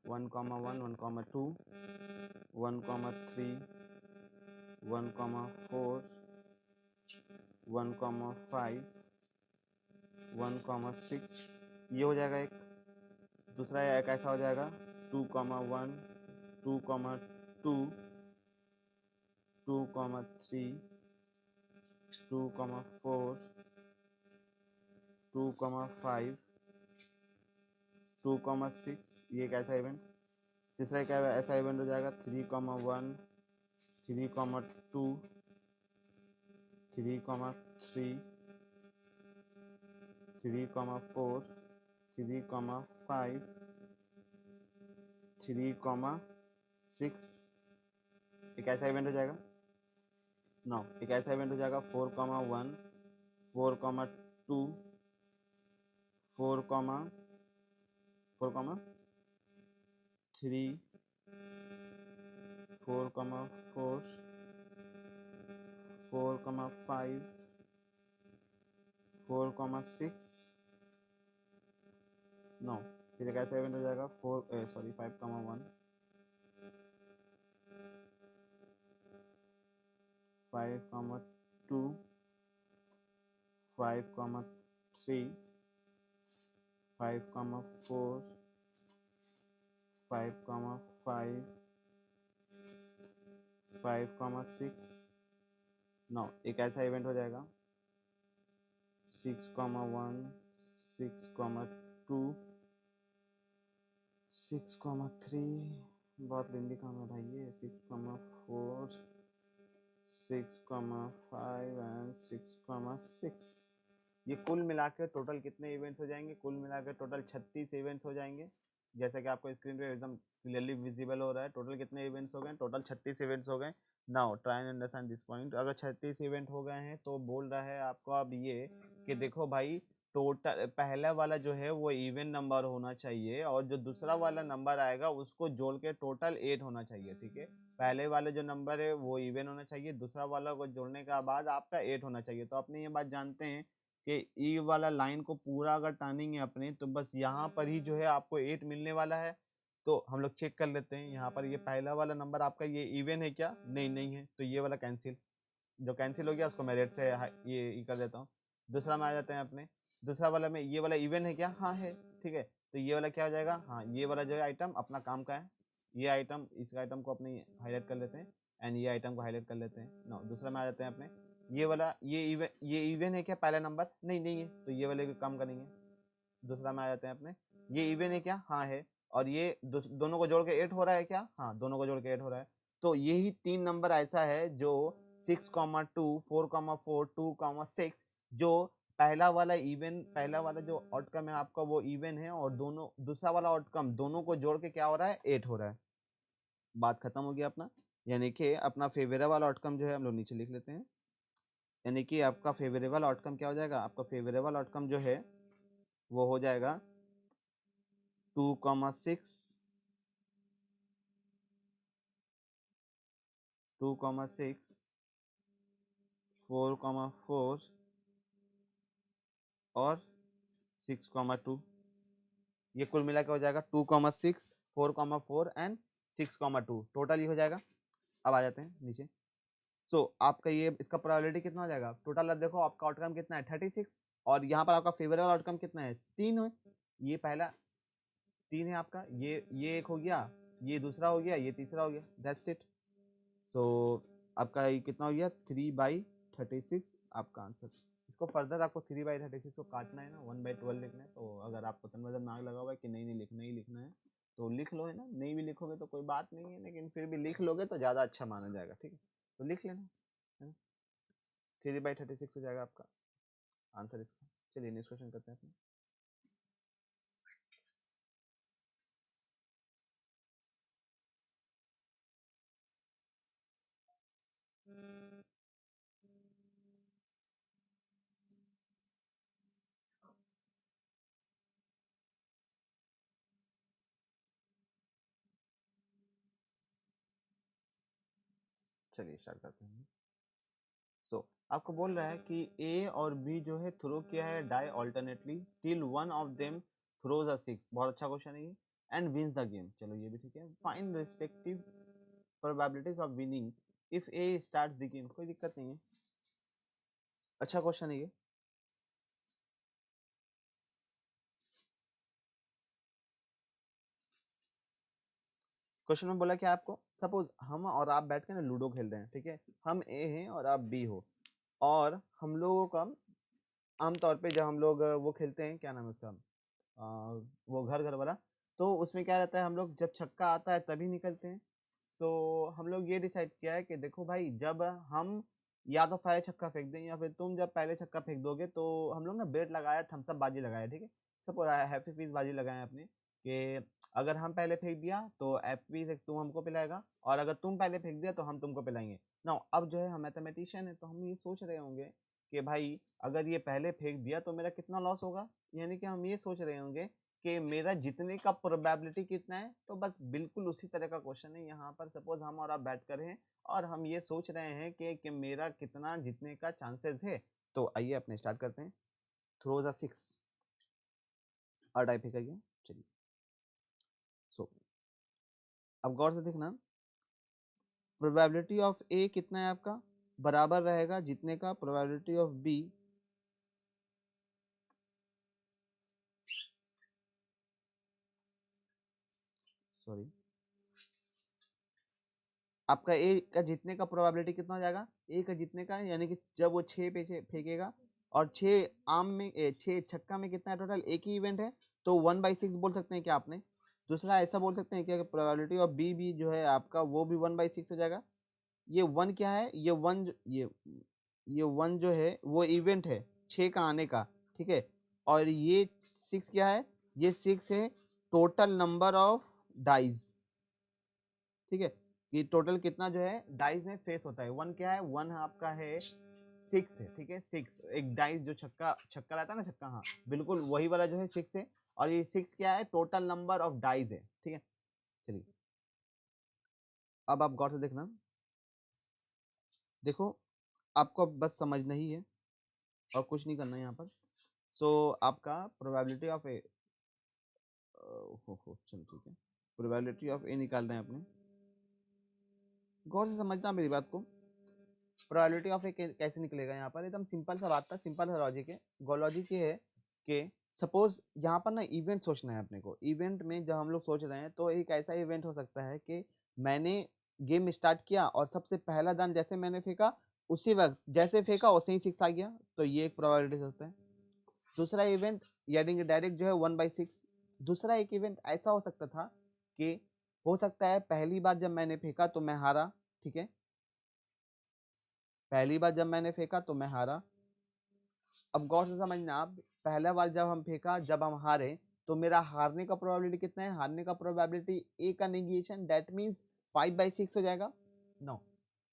S1: 1,1 1,2 1,3 1,4 1,5 1,6, ये हो जाएगा एक। दूसरा एक ऐसा हो जाएगा 2,1 2,2 2,3 2,4 2,5 2,6, ये एक ऐसा इवेंट। तीसरा एक ऐसा इवेंट हो जाएगा 3,1 3,2 3,3 3,4 3,5 3,6, एक ऐसा इवेंट हो जाएगा। नो, एक ऐसा इवेंट हो जाएगा 4,1 4,2 4, 3 4,4 4,5 4,6, नो, फिर एक ऐसा इवेंट हो जाएगा 5,1 5,2 5,3 5,4 5,5 5,6, नो, एक ऐसा इवेंट हो जाएगा 6,1 6,2 6,3, बहुत लेंदी काम है भाई ये, 6,4 6,5 एंड 6,6। ये कुल मिला के टोटल कितने इवेंट्स हो जाएंगे, कुल मिला के टोटल 36 इवेंट्स हो जाएंगे। जैसा कि आपको स्क्रीन पे एकदम क्लियरली विजिबल हो रहा है, टोटल कितने इवेंट्स हो गए, टोटल 36 इवेंट्स हो गए। Now try and understand this point, अगर 36 इवेंट हो गए हैं तो बोल रहा है आपको अब ये कि देखो भाई, टोटल पहला वाला जो है वो इवन नंबर होना चाहिए, और जो दूसरा वाला नंबर आएगा उसको जोड़ के टोटल 8 होना चाहिए। ठीक है, पहले वाले जो नंबर है वो इवन होना चाहिए, दूसरा वाला को जोड़ने के बाद आपका 8 होना चाहिए। तो अपने ये बात जानते हैं कि ई वाला लाइन को पूरा अगर टर्निंग है अपने, तो बस यहाँ पर ही जो है आपको 8 मिलने वाला है। तो हम लोग चेक कर लेते हैं यहाँ पर, ये पहला वाला नंबर आपका ये इवन है क्या, नहीं नहीं है, तो ये वाला कैंसिल, जो कैंसिल हो गया उसको मैं रेड से ये कर देता हूँ। दूसरा में आ जाते हैं अपने, दूसरा वाला में ये वाला इवन है क्या, हाँ है, ठीक है, तो ये वाला क्या हो जाएगा, हाँ ये वाला जो है आइटम अपना काम का है, ये आइटम, इस आइटम को अपने हाईलाइट कर लेते हैं, एंड ये आइटम को हाईलाइट कर लेते हैं। नो, दूसरा में आ जाते हैं अपने, ये वाला ये इवन है क्या पहला नंबर, नहीं नहीं है, तो ये वाले काम का नहीं है। दूसरा में आ जाते हैं अपने, ये इवन है क्या, हाँ है, और ये दोनों को जोड़ के 8 हो रहा है क्या, हाँ दोनों को जोड़ के 8 हो रहा है। तो यही 3 नंबर ऐसा है जो 6,2 4,4 2,6, जो पहला वाला इवन, पहला वाला जो आउटकम है आपका वो इवन है, और दोनों दूसरा वाला आउटकम दोनों को जोड़ के क्या हो रहा है, 8 हो रहा है। बात खत्म हो गया अपना, यानी कि अपना फेवरेबल आउटकम जो है हम लोग नीचे लिख लेते हैं। यानी कि आपका फेवरेबल आउटकम क्या हो जाएगा, आपका फेवरेबल आउटकम जो है वो हो जाएगा 2,6 2,6 4,4 और 6,2, ये कुल मिला के हो जाएगा 2,6 4,4 एंड 6,2, टोटल ये हो जाएगा। अब आ जाते हैं नीचे। आपका ये इसका प्रोबेबिलिटी कितना हो जाएगा, टोटल अब देखो आपका आउटकम कितना है 36, और यहाँ पर आपका फेवरेबल आउटकम कितना है 3 है, ये पहला 3 है आपका, ये एक हो गया, ये दूसरा हो गया, ये तीसरा हो गया, दैट्स इट। आपका ये कितना हो गया 3/36 आपका आंसर। इसको फर्दर आपको 3/36 को काटना है ना, 1/12 लिखना है। तो अगर आपको कन्वर्जन मार्क लगा हुआ है कि नहीं लिखना ही लिखना है तो लिख लो, है ना। नहीं भी लिखोगे तो कोई बात नहीं है, लेकिन फिर भी लिख लोगे तो ज़्यादा अच्छा माना जाएगा, ठीक है। तो लिख लेना, है ना। 3/36 हो जाएगा आपका आंसर इसका। चलिए नेक्स्ट क्वेश्चन करते हैं अपने। चलिए स्टार्ट करते हैं। आपको बोल रहा है कि ए और बी जो है थ्रो किया है die alternately till one of them throws a 6। बहुत अच्छा क्वेश्चन है ये। एंड विंस द गेम, चलो ये भी ठीक है। Find respective probabilities of winning if A starts the game. कोई दिक्कत नहीं है, अच्छा क्वेश्चन है ये। क्वेश्चन में बोला क्या आपको, सपोज हम और आप बैठ के ना लूडो खेल रहे हैं, ठीक है। हम ए हैं और आप बी हो, और हम लोगों का आमतौर पे जब हम लोग वो खेलते हैं, क्या नाम है उसका, वो घर घर वाला, तो उसमें क्या रहता है, हम लोग जब छक्का आता है तभी निकलते हैं। सो हम लोग ये डिसाइड किया है कि देखो भाई, जब हम या तो पहले छक्का फेंक दें या फिर तुम जब पहले छक्का फेंक दोगे, तो हम लोग ना बेट लगाया, थम्सअप बाजी लगाया, ठीक है। सपोज हैप्पी फीस बाजी लगाए अपने कि अगर हम पहले फेंक दिया तो हैप्पी से तुम हमको पिलाएगा, और अगर तुम पहले फेंक दिया तो हम तुमको पिलाएंगे ना। अब जो है हम मैथमेटिशियन है, तो हम ये सोच रहे होंगे कि भाई अगर ये पहले फेंक दिया तो मेरा कितना लॉस होगा। यानी कि हम ये सोच रहे होंगे कि मेरा जीतने का प्रोबेबिलिटी कितना है। तो बस बिल्कुल उसी तरह का क्वेश्चन है यहाँ पर। सपोज हम और आप बैठ कर हैं और हम ये सोच रहे हैं कि मेरा कितना जीतने का चांसेस है। तो आइए अपने स्टार्ट करते हैं। थ्रोज अ 6 और टाइप करिए। चलिए अब गौर से देखना, प्रोबेबिलिटी ऑफ ए कितना है आपका, बराबर रहेगा जीतने का प्रोबेबिलिटी ऑफ बी सॉरी आपका ए का जीतने का प्रोबेबिलिटी कितना हो जाएगा, ए का जीतने का, यानी कि जब वो 6 पे फेंकेगा और 6 आम में 6 छक्का में कितना है टोटल, एक ही इवेंट है, तो 1/6 बोल सकते हैं क्या आपने। दूसरा ऐसा बोल सकते हैं क्या कि प्रोबेबिलिटी ऑफ बी भी जो है आपका वो भी 1/6 हो जाएगा। ये 1 क्या है, ये 1 जो है वो इवेंट है 6 का आने का, ठीक है। और ये 6 क्या है, ये 6 है टोटल नंबर ऑफ डाइज, ठीक है। कि टोटल कितना जो है डाइस में फेस होता है। 1 क्या है, 1 आपका है 6 है, ठीक है। 6 एक डाइस जो छक्का छक्का रहता है ना, छक्का, हाँ बिल्कुल वही वाला जो है 6 है। और ये 6 क्या है, टोटल नंबर ऑफ डाइस है, ठीक है। चलिए अब आप गौर से देखना, देखो आपको बस समझना ही है और कुछ नहीं करना है यहाँ पर। आपका प्रोबेबिलिटी ऑफ ए, चलो ठीक है, प्रोबेबिलिटी ऑफ ए निकाल रहे हैं अपने। गौर से समझना मेरी बात को। प्रोबेबिलिटी ऑफ ए कैसे निकलेगा, यहाँ पर एकदम सिंपल सा बात था, सिंपल सा लॉजिक है। लॉजिक ये है कि सपोज यहाँ पर ना इवेंट सोचना है अपने को। इवेंट में जब हम लोग सोच रहे हैं तो एक ऐसा इवेंट हो सकता है कि मैंने गेम स्टार्ट किया और सबसे पहला दान जैसे मैंने फेंका, उसी वक्त जैसे फेंका वैसे ही 6 आ गया, तो ये एक प्रोबेबिलिटी हो सकता है। दूसरा इवेंट यानी कि डायरेक्ट जो है 1/6। दूसरा एक इवेंट ऐसा हो सकता था कि हो सकता है पहली बार जब मैंने फेंका तो मैं हारा, ठीक है। पहली बार जब मैंने फेंका तो मैं हारा। अब गौर से समझना आप, पहला बार जब हम फेंका, जब हम हारे, तो मेरा हारने का प्रोबेबिलिटी कितना है, हारने का प्रोबेबिलिटी ए का नेगेशन, दैट मीन्स 5/6 हो जाएगा। नो,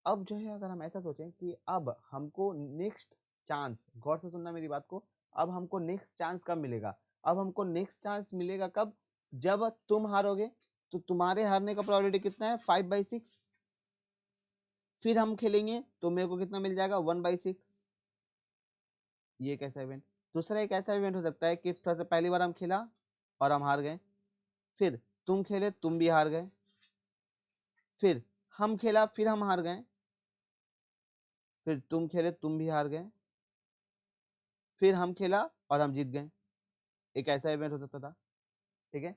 S1: अब जो है अगर हम ऐसा सोचें कि अब हमको नेक्स्ट चांस, गौर से सुनना मेरी बात को, अब हमको नेक्स्ट चांस कब मिलेगा, अब हमको नेक्स्ट चांस मिलेगा कब, जब तुम हारोगे। तो तुम्हारे हारने का प्रोबेबिलिटी कितना है, 5/6। फिर हम खेलेंगे तो मेरे को कितना मिल जाएगा, 1/6। ये एक ऐसा इवेंट। दूसरा एक ऐसा इवेंट हो सकता है कि सबसे पहली बार हम खेला और हम हार गए, फिर तुम खेले तुम भी हार गए, फिर हम खेला फिर हम हार गए, फिर तुम खेले तुम भी हार गए, फिर हम खेला और हम जीत गए। एक ऐसा इवेंट हो सकता था, ठीक है।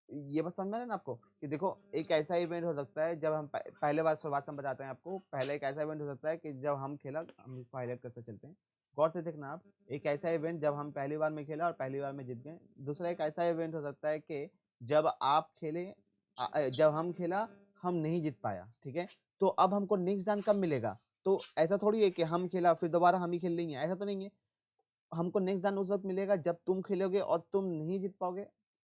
S1: ये बस समझ में आ रहा है ना आपको कि देखो एक ऐसा इवेंट हो सकता है जब हम पहले बार शुरुआत से हम बताते हैं आपको। पहले एक ऐसा इवेंट हो सकता है कि जब हम खेला, हम इसको हाईलाइट करते चलते हैं गौर से देखना आप, एक ऐसा इवेंट जब हम पहली बार में खेला और पहली बार में जीत गए। दूसरा एक ऐसा इवेंट हो सकता है कि जब आप खेले जब हम खेला हम नहीं जीत पाया, ठीक है, तो अब हमको नेक्स्ट दान कब मिलेगा? तो ऐसा थोड़ी है कि हम खेला फिर दोबारा हम ही खेल लेंगे, ऐसा तो नहीं है। हमको नेक्स्ट दान उस वक्त मिलेगा जब तुम खेलोगे और तुम नहीं जीत पाओगे।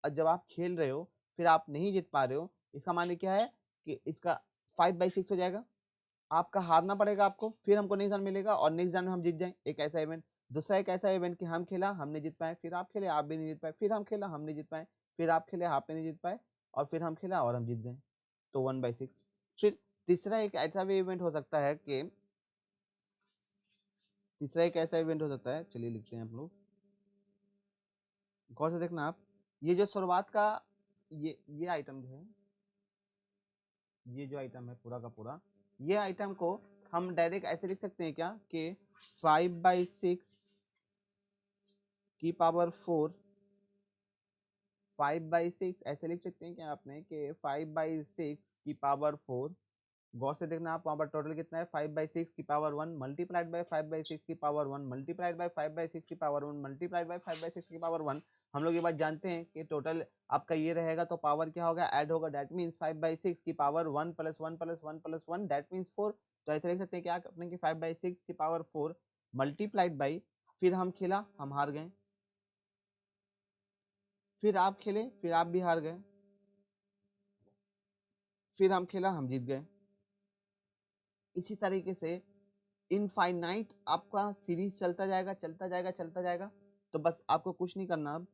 S1: और जब आप खेल रहे हो फिर आप नहीं जीत पा रहे हो, इसका माने क्या है कि इसका 5/6 हो जाएगा। आपका हारना पड़ेगा आपको, फिर हमको नेक्स्ट दान मिलेगा और नेक्स्ट दान में हम जीत जाएं, एक ऐसा इवेंट। दूसरा एक ऐसा इवेंट कि हम खेला हम नहीं जीत पाए, फिर आप खेले आप भी नहीं जीत पाए, फिर हम खेला हम नहीं जीत पाए, फिर आप खेले आप भी नहीं जीत पाए, और फिर हम खेला और हम जीत गए, तो 1/6। फिर तीसरा एक ऐसा भी इवेंट हो सकता है कि तीसरा एक ऐसा इवेंट हो सकता है, चलिए लिखते हैं हम लोग, गौर से देखना आप, ये जो शुरुआत का ये आइटम जो है, ये जो आइटम है पूरा का पूरा, ये आइटम को हम डायरेक्ट ऐसे लिख सकते हैं क्या कि 5/6 की पावर 4, 5/6 ऐसे लिख सकते हैं क्या आपने कि 5/6 की पावर 4। गौर से देखना आप, वहाँ पर टोटल कितना है, 5/6 की पावर 1 मल्टीप्लाइड बाई 5/6 की पावर 1 मल्टीप्लाइड बाई 5/6 की पावर 1 मल्टीप्लाइड बाई 5/6 की पावर 1। हम लोग ये बात जानते हैं कि टोटल आपका ये रहेगा तो पावर क्या होगा, ऐड होगा, दैट मीन्स 5/6 की power 1 plus 1 plus 1 plus 1 that means 4। तो ऐसे लिख सकते हैं क्या अपने कि 5/6 की पावर 4 मल्टीप्लाइड बाई, फिर हम खेला हम हार गए, फिर आप खेले फिर आप भी हार गए, फिर हम खेला हम जीत गए। इसी तरीके से इनफाइनाइट आपका सीरीज चलता जाएगा चलता जाएगा चलता जाएगा। तो बस आपको कुछ नहीं करना, अब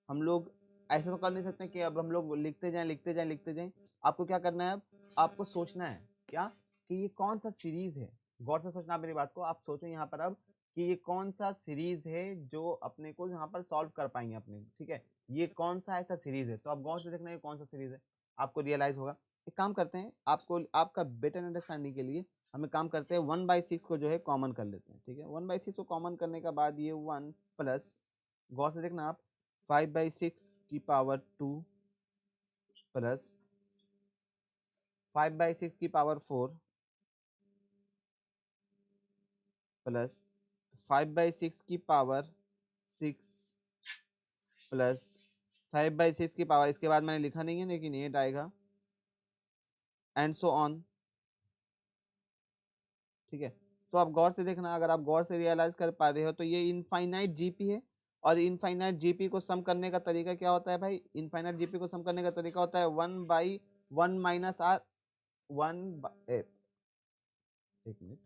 S1: हम लोग ऐसा तो कर नहीं सकते कि अब हम लोग लिखते जाएं लिखते जाएं लिखते जाएं। आपको क्या करना है, अब आपको सोचना है क्या कि ये कौन सा सीरीज है। गौर से सोचना आप मेरी बात को, आप सोचो यहाँ पर अब कि ये कौन सा सीरीज है जो अपने को यहाँ पर सॉल्व कर पाएंगे अपने, ठीक है, ये कौन सा ऐसा सीरीज है। तो आप गौर से देखना ये कौन सा सीरीज है, आपको रियलाइज होगा। एक काम करते हैं, आपको आपका बेटर अंडरस्टैंडिंग के लिए हमें काम करते हैं 1/6 को जो है कॉमन कर लेते हैं, ठीक है। 1/6 को कॉमन करने के बाद ये 1 प्लस, गौर से देखना आप, 5/6 की पावर 2 प्लस 5/6 की पावर 4 प्लस 5/6 की पावर 6 प्लस 5/6 की पावर, इसके बाद मैंने लिखा नहीं है लेकिन 8 आएगा, एंड सो ऑन, ठीक है। तो आप गौर से देखना, अगर आप गौर से रियलाइज कर पा रहे हो तो ये इनफाइनाइट जीपी है, और इनफाइनाइट जीपी को सम करने का तरीका क्या होता है भाई, इनफाइनाइट जीपी को सम करने का तरीका होता है 1/1 माइनस आर, एक मिनट,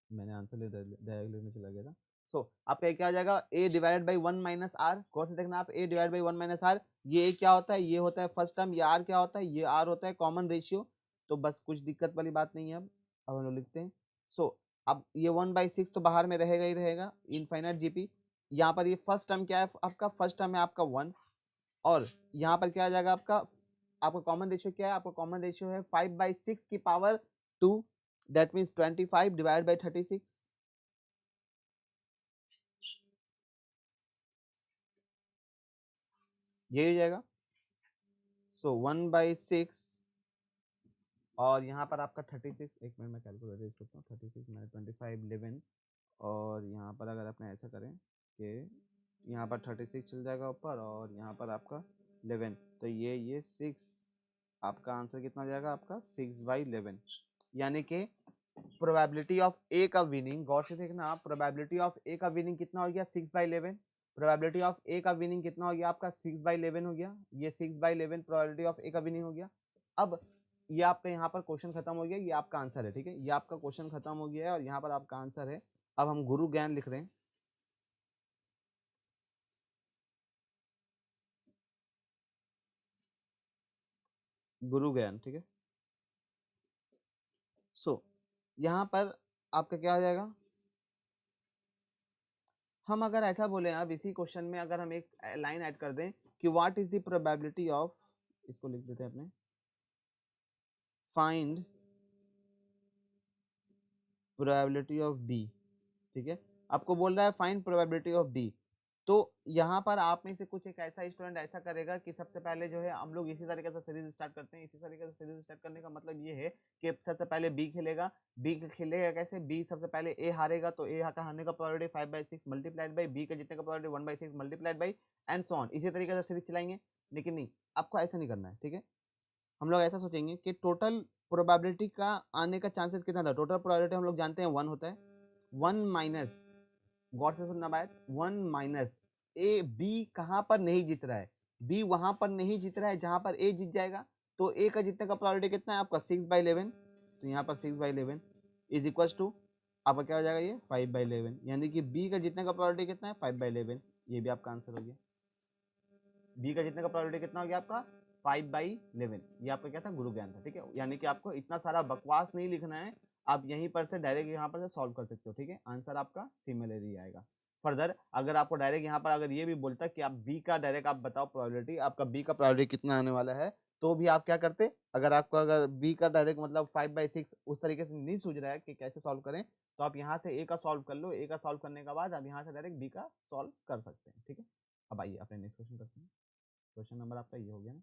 S1: मैंने आंसर डायरेक्ट लेने चला गया था। सो आपका क्या आ जाएगा, a divided by 1 minus r. गौर से देखना आप, a divide by 1 minus r, ये क्या होता है, ये होता है फर्स्ट टर्म, ये r क्या होता है, ये r होता है कॉमन रेशियो। तो बस कुछ दिक्कत वाली बात नहीं है। अब हम लोग लिखते हैं, सो अब ये 1/6 तो बाहर में रहेगा ही रहेगा, इनफाइनाइट जीपी। यहाँ पर ये फर्स्ट टर्म क्या है आपका, फर्स्ट टर्म है आपका 1, और यहाँ पर क्या आ जाएगा आपका कॉमन रेशियो क्या है, आपका कॉमन रेशियो है 5/6 की power 2, that means 25 divide by 36, ये हो जाएगा। सो 1/6, और यहाँ पर आपका 36, एक मिनट में कैलकुलेटर यूज करता हूँ, 36 मैंने 25 11, और यहाँ पर अगर आपने ऐसा करें कि यहाँ पर 36 चल जाएगा ऊपर और यहाँ पर आपका 11, तो ये 6, आपका आंसर कितना हो जाएगा आपका 6/11। यानी कि प्रोबेबिलिटी ऑफ ए का विनिंग, गौर से देखना आप, प्रोबेबिलिटी ऑफ ए का विनिंग कितना हो गया 6/11, प्रोबेबिलिटी ऑफ ए का विनिंग कितना हो गया आपका 6/11 हो गया, ये 6/11 प्रोबेबिलिटी ऑफ ए का विनिंग हो गया। अब ये आपका यहाँ पर क्वेश्चन खत्म हो गया, ये आपका आंसर है, ठीक है, ये आपका क्वेश्चन खत्म हो गया है और यहाँ पर आपका आंसर है। अब हम गुरु ज्ञान लिख रहे हैं, गुरु ज्ञान, ठीक है। सो यहाँ पर आपका क्या हो जाएगा, हम अगर ऐसा बोले अब इसी क्वेश्चन में अगर हम एक लाइन ऐड कर दें कि what is the probability of, इसको लिख देते हैं अपने, फाइंड प्रोबेबिलिटी ऑफ बी, ठीक है। आपको बोल रहा है फाइंड प्रोबेबिलिटी ऑफ बी, तो यहाँ पर आप में से कुछ एक ऐसा स्टूडेंट ऐसा करेगा कि सबसे पहले जो है हम लोग इसी तरीके से सीरीज स्टार्ट करते हैं। इसी तरीके से सीरीज स्टार्ट करने का मतलब ये है कि सबसे पहले बी खेलेगा। बी खेलेगा कैसे? बी सबसे पहले ए हारेगा, तो ए का हारने का प्रोबेबिलिटी 5/6 मल्टीप्लाइड बाई बी का जीतने का probability 1/6 multiplied by and so on. इसी तरीके से सीरीज चलाएंगे। लेकिन नहीं, आपको ऐसा नहीं करना है, ठीक है। हम लोग ऐसा सोचेंगे कि टोटल प्रोबेबिलिटी का आने का चांसेस कितना था। टोटल प्रोबेबिलिटी हम लोग जानते हैं 1 होता है। 1 माइनस, गौर से सुनना बात, 1 माइनस ए। बी कहाँ पर नहीं जीत रहा है? बी वहां पर नहीं जीत रहा है जहां पर ए जीत जाएगा। तो ए का जीतने का प्रोबेबिलिटी कितना है आपका? 6/11। तो यहाँ पर 6/11 इज इक्वल टू आपका क्या हो जाएगा? ये 5/11। यानी कि बी का जीतने का प्रोबेबिलिटी कितना है? 5/11। ये भी आपका आंसर हो गया। बी का जीतने का प्रोबेबिलिटी कितना हो गया आपका? 5/11। ये आपका क्या था? गुरु ज्ञान था, ठीक है। यानी कि आपको इतना सारा बकवास नहीं लिखना है, आप यहीं पर से डायरेक्ट यहाँ पर से सॉल्व कर सकते हो, ठीक है। आंसर आपका सिमिलर ही आएगा। फर्दर अगर आपको डायरेक्ट यहाँ पर अगर ये भी बोलता कि आप बी का डायरेक्ट आप बताओ प्रोबेबिलिटी, आपका बी का प्रोबेबिलिटी कितना आने वाला है, तो भी आप क्या करते? अगर आपको अगर बी का डायरेक्ट मतलब 5/6 उस तरीके से नहीं सूझ रहा है कि कैसे सॉल्व करें, तो आप यहाँ से ए का सॉल्व कर लो। ए का सॉल्व करने के बाद आप यहाँ से डायरेक्ट बी का सॉल्व कर सकते हैं, ठीक है। अब आइए अपने नेक्स्ट क्वेश्चन करते हैं। क्वेश्चन नंबर आपका ये हो गया ना?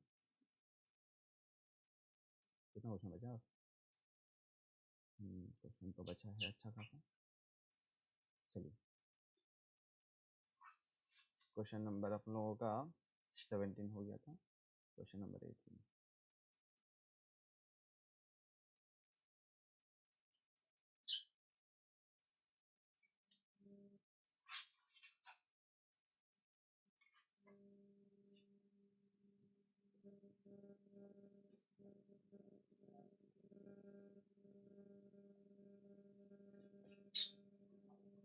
S1: कितना क्वेश्चन बचा? क्वेश्चन तो बचा है अच्छा खासा। चलिए, क्वेश्चन नंबर अपन लोगों का 17 हो गया था। Question number 18।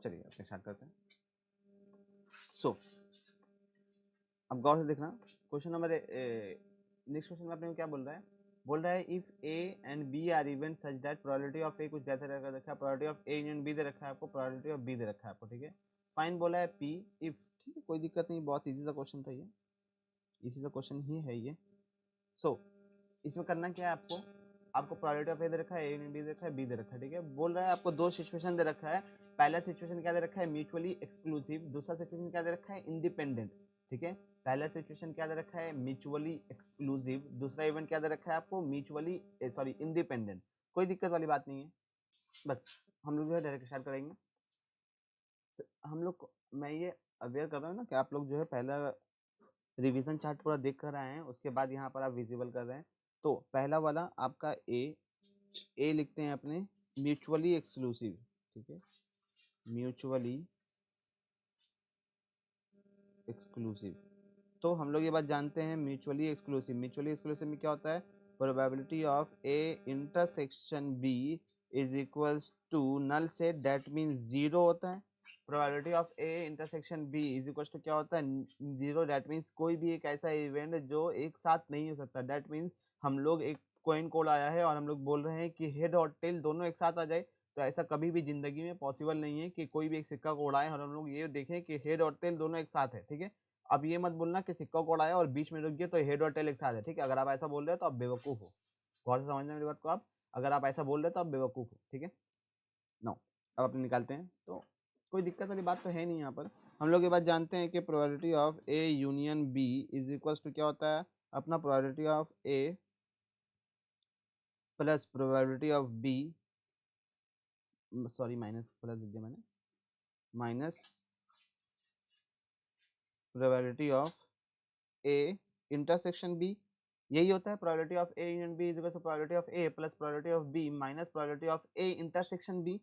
S1: चलिए अपने स्टार्ट करते हैं। सो अब गौर से देखना, क्वेश्चन नंबर नेक्स्ट क्वेश्चन में अपने को क्या बोल रहा है? बोल रहा है if A and B are even such that probability of A कुछ जैसा रखा है, probability of A union B दे रखा है आपको, प्रोबेबिलिटी ऑफ बी दे रखा है आपको, ठीक है। फाइन बोला है पी इफ, ठीक है, कोई दिक्कत नहीं, बहुत इजी सा क्वेश्चन था ये, इसी सा क्वेश्चन ही है ये। सो इसमें करना क्या है आपको? आपको प्रोबेबिलिटी ऑफ ए दे रखा है, ए यूनियन बी दे रखा है, बी दे रखा है, ठीक है। बोल रहा है आपको दो सिचुएशन दे रखा है। पहला सिचुएशन क्या दे रखा है? Mutually exclusive. दूसरा सिचुएशन क्या दे रखा है? इंडिपेंडेंट, ठीक है। पहला सिचुएशन क्या दे रखा है? Mutually exclusive. दूसरा इवेंट क्या दे रखा है आपको? Mutually sorry independent. कोई दिक्कत वाली बात नहीं है, बस हम लोग जो है डायरेक्ट स्टार्ट करेंगे। हम लोग मैं ये अवेयर कर रहा हूँ ना कि आप लोग जो है पहला रिवीजन चार्ट पूरा देख कर आए हैं, उसके बाद यहाँ पर आप विजिबल कर रहे हैं। तो पहला वाला आपका ए लिखते हैं अपने म्यूचुअली एक्सक्लूसिव, ठीक है। म्यूचुअली एक्सक्लूसिव, तो हम लोग ये बात जानते हैं म्यूचुअली एक्सक्लूसिव। म्यूचुअली एक्सक्लूसिव में क्या होता है? Probability of A intersection B is equals to null set, that means 0 होता है। Probability of A intersection B is equals to क्या होता है? 0, दैट मीन्स कोई भी एक ऐसा इवेंट जो एक साथ नहीं हो सकता। दैट मीन्स हम लोग एक कॉइन कोड आया है और हम लोग बोल रहे हैं कि हेड और टेल दोनों एक साथ आ जाए, तो ऐसा कभी भी जिंदगी में पॉसिबल नहीं है कि कोई भी एक सिक्का को उड़ाए और हम लोग ये देखें कि हेड और टेल दोनों एक साथ है, ठीक है। अब ये मत बोलना कि सिक्का कोड आया और बीच में रुक गया तो हेड और टेल एक साथ है, ठीक है। अगर आप ऐसा बोल रहे हो तो आप बेवकूफ हो, गौर से समझना मेरी बात को आप। अगर आप ऐसा बोल रहे हो तो आप बेवकूफ हो, ठीक है। नो, अब अपने निकालते हैं, तो कोई दिक्कत वाली बात तो है नहीं यहाँ पर। हम लोग ये बात जानते हैं कि probability of A union B is equals to क्या होता है अपना? Probability of A plus probability of B, sorry minus plus लिख दिया मैंने, minus probability of A intersection B. यही होता है probability of A union B is equal to probability of A plus probability of B minus probability of A intersection B.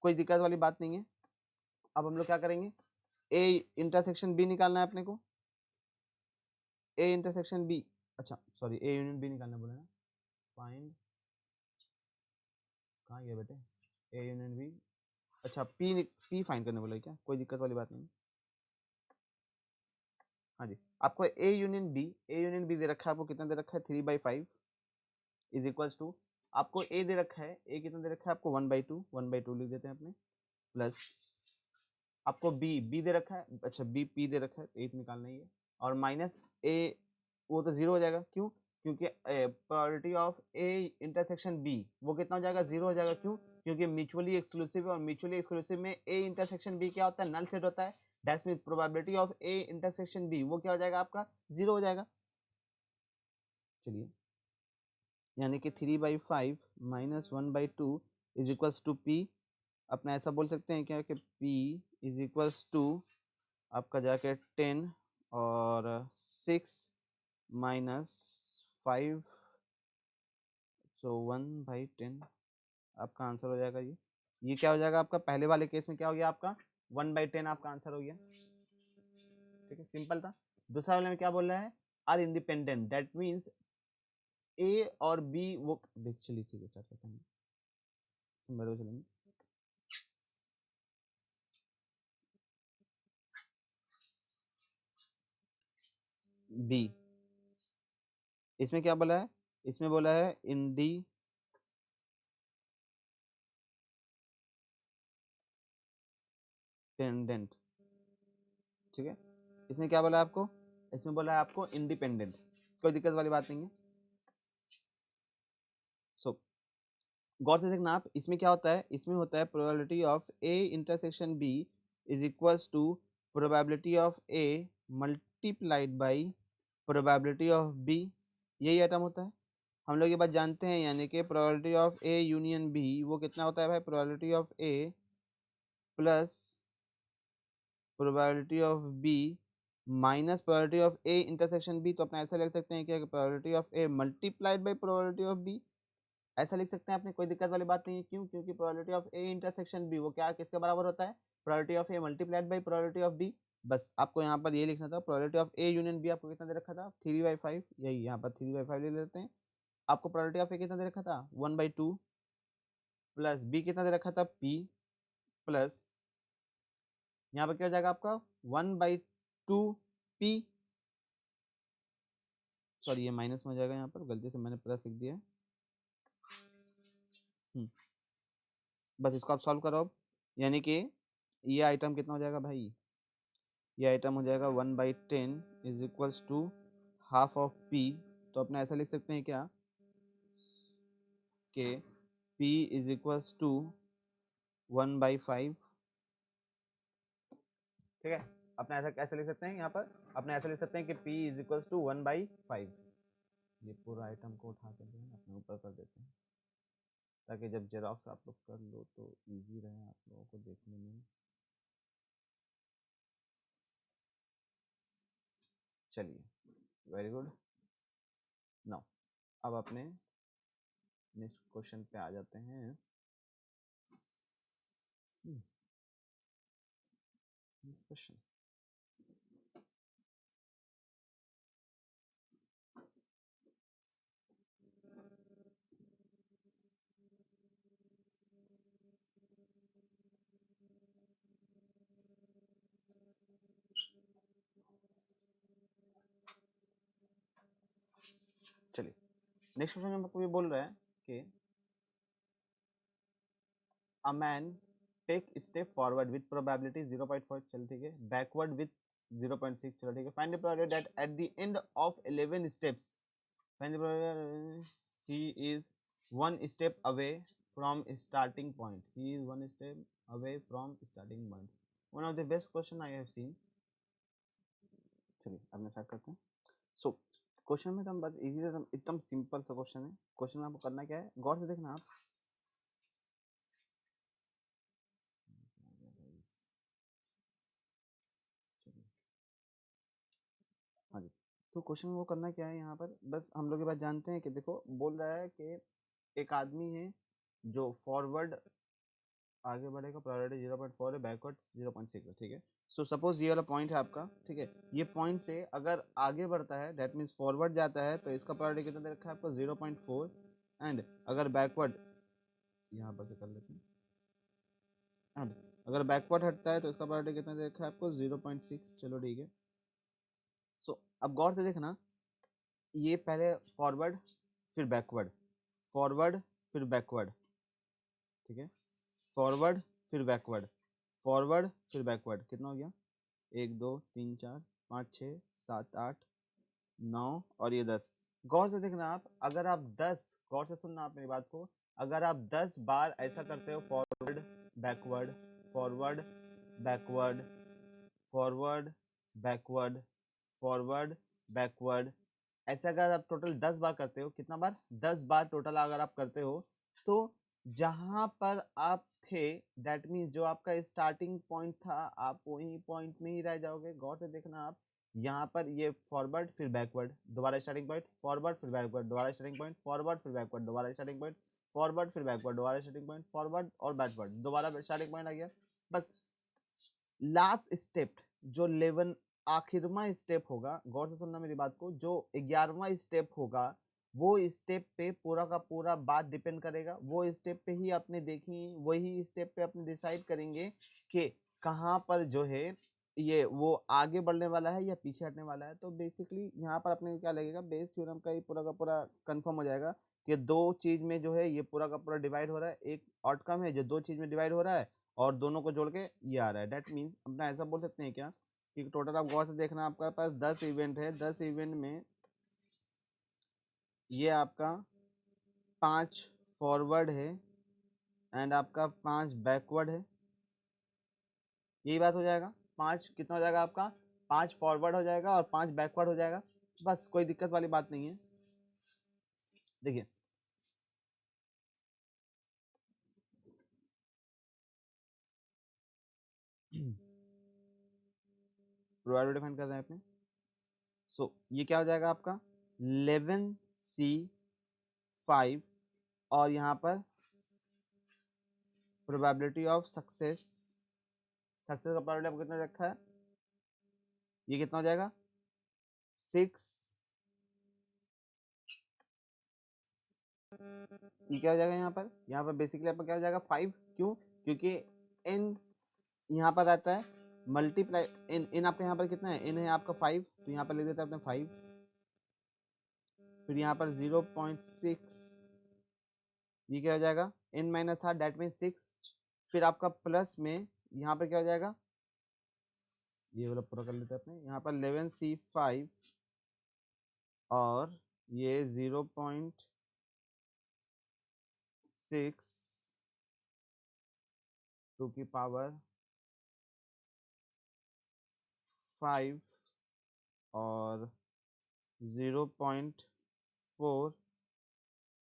S1: कोई दिक्कत वाली बात नहीं है। अब हम लोग क्या करेंगे? ए इंटरसेक्शन बी निकालना है अपने को। ए इंटरसेक्शन बी, अच्छा सॉरी ए यूनियन बी निकालना बोला ना। फाइंड, कहाँ गया बेटे? ए यूनियन बी, अच्छा पी फाइंड करने बोला है क्या? कोई दिक्कत वाली बात नहीं। हाँ जी, आपको ए यूनियन बी दे रखा है आपको, कितना दे रखा है? 3/5 इज इक्वल्स टू, आपको ए दे रखा है, ए कितना दे रखा है आपको? 1/2, 1/2 लिख देते हैं अपने, प्लस आपको बी दे रखा है, अच्छा बी पी दे रखा है, 8 निकालना ही है, और माइनस ए, वो तो 0 हो जाएगा, क्यों? क्योंकि probability of A intersection B वो कितना हो जाएगा? 0 हो जाएगा, क्यों? क्योंकि म्यूचुअली एक्सक्लूसिव, और म्यूचुअली एक्सक्लूसिव में ए इंटरसेक्शन बी क्या होता है? नल सेट होता है। That's mean probability of A intersection B वो क्या हो जाएगा आपका 0 हो जाएगा। चलिए, यानी कि 3/5 minus 1/2 is equals to P. अपना ऐसा बोल सकते हैं क्या कि पी इज इक्वल्स टू आपका जाके 10 और 6 माइनस 5, सो 1/10 आपका आंसर हो जाएगा। ये क्या हो जाएगा आपका, पहले वाले केस में क्या हो गया आपका 1/10 आपका आंसर हो गया। ठीक है, सिंपल था। दूसरा वाले में क्या बोल रहा है, आर इंडिपेंडेंट, दैट मीन्स ए और बी वो देख। चलिए ठीक है, स्टार्ट करते हैं, सिंपल चलेंगे। बी, इसमें क्या बोला है, इसमें बोला है इंडिपेंडेंट। ठीक है, इसमें क्या बोला है आपको, इसमें बोला है आपको इंडिपेंडेंट, कोई दिक्कत वाली बात नहीं है। सो गौर से देखना आप, इसमें क्या होता है, इसमें होता है probability of A intersection B is equals to probability of A multiplied by probability of B, यही आइटम होता है। हम लोग ये बात जानते हैं, यानी कि probability of A union B वो कितना होता है भाई, probability of A plus probability of B minus probability of A intersection B. तो अपना ऐसा लिख सकते हैं कि probability of A multiplied by probability of B, ऐसा लिख सकते हैं आपने, कोई दिक्कत वाली बात नहीं है। क्यों, क्योंकि probability of A intersection B वो क्या किसके बराबर होता है, probability of A multiplied by probability of B. बस आपको यहाँ पर ये लिखना था, probability of A union B आपको कितना दे रखा था 3/5, यही यहाँ पर 3/5 ले लेते हैं। आपको प्रोबेबिलिटी ऑफ ए कितना दे रखा था 1/2 प्लस बी कितना दे रखा था पी, प्लस यहाँ पर क्या हो जाएगा आपका 1/2 पी, सॉरी ये माइनस में हो जाएगा, यहाँ पर गलती से मैंने प्लस लिख दिया। बस इसको आप सॉल्व करो अब, यानी कि ये आइटम कितना हो जाएगा भाई, ये आइटम हो जाएगा 1/10 is equals to half of P. तो अपना ऐसा लिख सकते हैं क्या कि p इज इक्वल्स टू 1/5। ठीक है, अपना ऐसा कैसे लिख सकते हैं, यहाँ पर अपने ऐसा लिख सकते हैं कि p इज इक्वल्स टू 1/5। ये पूरा आइटम को उठा कर जो है अपने ऊपर कर देते हैं, ताकि जब जेरॉक्स आप लोग कर लो तो इजी रहे आप लोगों को देखने में। चलिए, वेरी गुड। नाउ अब अपने नेक्स्ट क्वेश्चन पे आ जाते हैं। क्वेश्चन चलिए, नेक्स्ट क्वेश्चन में आपको ये बोल रहा है कि a man take step forward with probability 0.4, चल ठीक है, बैकवर्ड विद 0.6, चलो ठीक है, find the probability that at the end of 11 steps find the probability he is 1 step away from starting point, he is 1 step away from starting point, one of the best question I have seen. चलिए अब मैं start करते हैं। So question में तो हम बस easy एकदम सिंपल सा क्वेश्चन है। क्वेश्चन में आपको करना क्या है, गौर से देखना आप, हाँ जी। तो क्वेश्चन में वो करना क्या है, यहाँ पर बस हम लोग ये बात जानते हैं कि देखो बोल रहा है कि एक आदमी है जो फॉरवर्ड आगे बढ़ेगा, प्रायोरिटी 0.4 है, बैकवर्ड 0.6 है। ठीक है, सो सपोज ये वाला पॉइंट है आपका, ठीक है, ये पॉइंट से अगर आगे बढ़ता है दैट मीन्स फॉरवर्ड जाता है तो इसका प्रायोरिटी कितना दे रखा है आपको 0.4, एंड अगर बैकवर्ड यहाँ पर से कर लेते हैं, एंड अगर बैकवर्ड हटता है तो इसका प्रायोरिटी कितना दे रखा है आपको 0.6। चलो ठीक है, सो अब गौर से देखना, ये पहले फॉरवर्ड फिर बैकवर्ड, फॉरवर्ड फिर बैकवर्ड, ठीक है, फॉरवर्ड फिर बैकवर्ड, फॉरवर्ड फिर बैकवर्ड, कितना हो गया 1 2 3 4 5 6 7 8 9 और ये 10। गौर से देखना आप, अगर आप 10, गौर से सुनना आप मेरी बात को, अगर आप 10 बार ऐसा करते हो forward backward forward backward forward backward, forward backward. ऐसे अगर आप टोटल 10 बार करते हो, कितना बार, 10 बार टोटल अगर आप करते हो, तो जहां पर आप थे दैट मीन्स जो आपका स्टार्टिंग पॉइंट था आप वही पॉइंट में ही रह जाओगे। गौर से देखना आप, यहाँ पर ये फॉरवर्ड फिर बैकवर्ड, दोबारा स्टार्टिंग पॉइंट, फॉरवर्ड फिर बैकवर्ड, दोबारा स्टार्टिंग पॉइंट, फॉरवर्ड फिर बैकवर्ड, दोबारा स्टार्टिंग पॉइंट, फॉरवर्ड फिर बैकवर्ड, दोबारा स्टार्टिंग पॉइंट, फॉरवर्ड और बैकवर्ड, दोबारा स्टार्टिंग पॉइंट आ गया। बस लास्ट स्टेप जो 11 आखिरवा स्टेप होगा, गौर से सुनना मेरी बात को, जो 11वां स्टेप होगा वो स्टेप पे पूरा का पूरा बात डिपेंड करेगा। वो स्टेप पे ही आपने देखी, वही स्टेप पे अपने डिसाइड करेंगे कि कहाँ पर जो है ये वो आगे बढ़ने वाला है या पीछे हटने वाला है। तो बेसिकली यहाँ पर अपने क्या लगेगा, बेस थ्योरम का ही पूरा का पूरा कंफर्म हो जाएगा कि दो चीज में जो है ये पूरा का पूरा डिवाइड हो रहा है। एक आउटकम है जो दो चीज में डिवाइड हो रहा है और दोनों को जोड़ के ये आ रहा है। डेट मीन्स अपना ऐसा बोल सकते हैं क्या कि टोटल आप गौर से देखना, आपका पास 10 इवेंट है, 10 इवेंट में ये आपका 5 फॉरवर्ड है एंड आपका 5 बैकवर्ड है। यही बात हो जाएगा। 5 कितना हो जाएगा आपका, 5 फॉरवर्ड हो जाएगा और 5 बैकवर्ड हो जाएगा। बस कोई दिक्कत वाली बात नहीं है। देखिए प्रोबेबिलिटी डिफाइन कर रहे हैं अपने। सो ये क्या हो जाएगा आपका 11C5 और यहाँ पर प्रोबेबिलिटी ऑफ सक्सेस, सक्सेस का प्रोबेबिलिटी आपको कितना रखा है, ये कितना हो जाएगा 6। ये क्या हो जाएगा यहाँ पर बेसिकली आपका क्या हो जाएगा 5। क्यों, क्योंकि n यहाँ पर रहता है मल्टीप्लाई, इन आपका यहाँ पर कितना है, इन है आपका 5, तो यहाँ पर लिख देते हैं अपने 5, फिर यहाँ पर 0.6, ये क्या हो जाएगा n minus half that mean 6, फिर आपका प्लस में यहाँ पर क्या हो जाएगा, ये वाला पूरा कर लेते हैं अपने, यहाँ पर 11C5 और ये 0.6 टू की पावर 5 और 0.4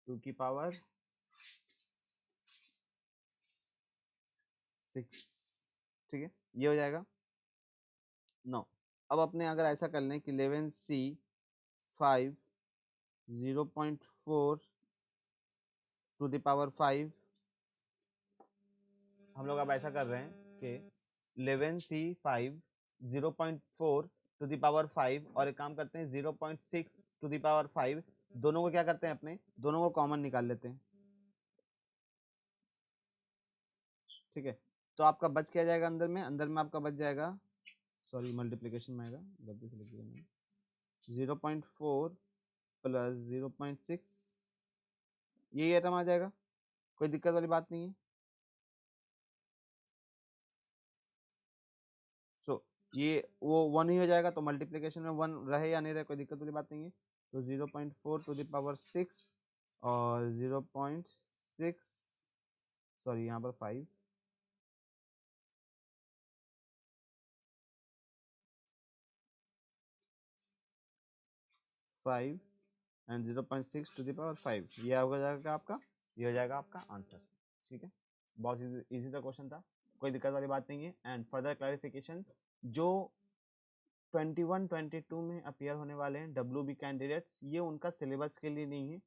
S1: टू की पावर 6। ठीक है, ये हो जाएगा 9। अब अपने अगर ऐसा कर लें कि 11C5 0.4 टू द पावर 5, हम लोग अब ऐसा कर रहे हैं कि 11C5 0.4 टू द पावर 5 और एक काम करते हैं 0.6 टू द पावर 5, दोनों को क्या करते हैं अपने, दोनों को कॉमन निकाल लेते हैं। ठीक है, तो आपका बच क्या जाएगा अंदर में, अंदर में आपका बच जाएगा, सॉरी मल्टीप्लिकेशन में आएगा, गलती से लिख दिया मैंने, 0.4 प्लस 0.6, यही आइटम आ जाएगा, कोई दिक्कत वाली बात नहीं है। सो ये वो 1 ही हो जाएगा, तो मल्टीप्लिकेशन में 1 रहे या नहीं रहे कोई दिक्कत वाली बात नहीं है। तो 0.4 टू द पावर 6 और 0.6, सॉरी यहाँ पर 5, एंड 0.6 टू द पावर 5, ये हो जाएगा आपका, ये हो जाएगा आपका आंसर। ठीक है, बहुत इजी सा क्वेश्चन था, कोई दिक्कत वाली बात नहीं है। एंड फर्दर क्लैरिफिकेशन, जो 21 22 में अपीयर होने वाले हैं WB कैंडिडेट्स, ये उनका सिलेबस के लिए नहीं है,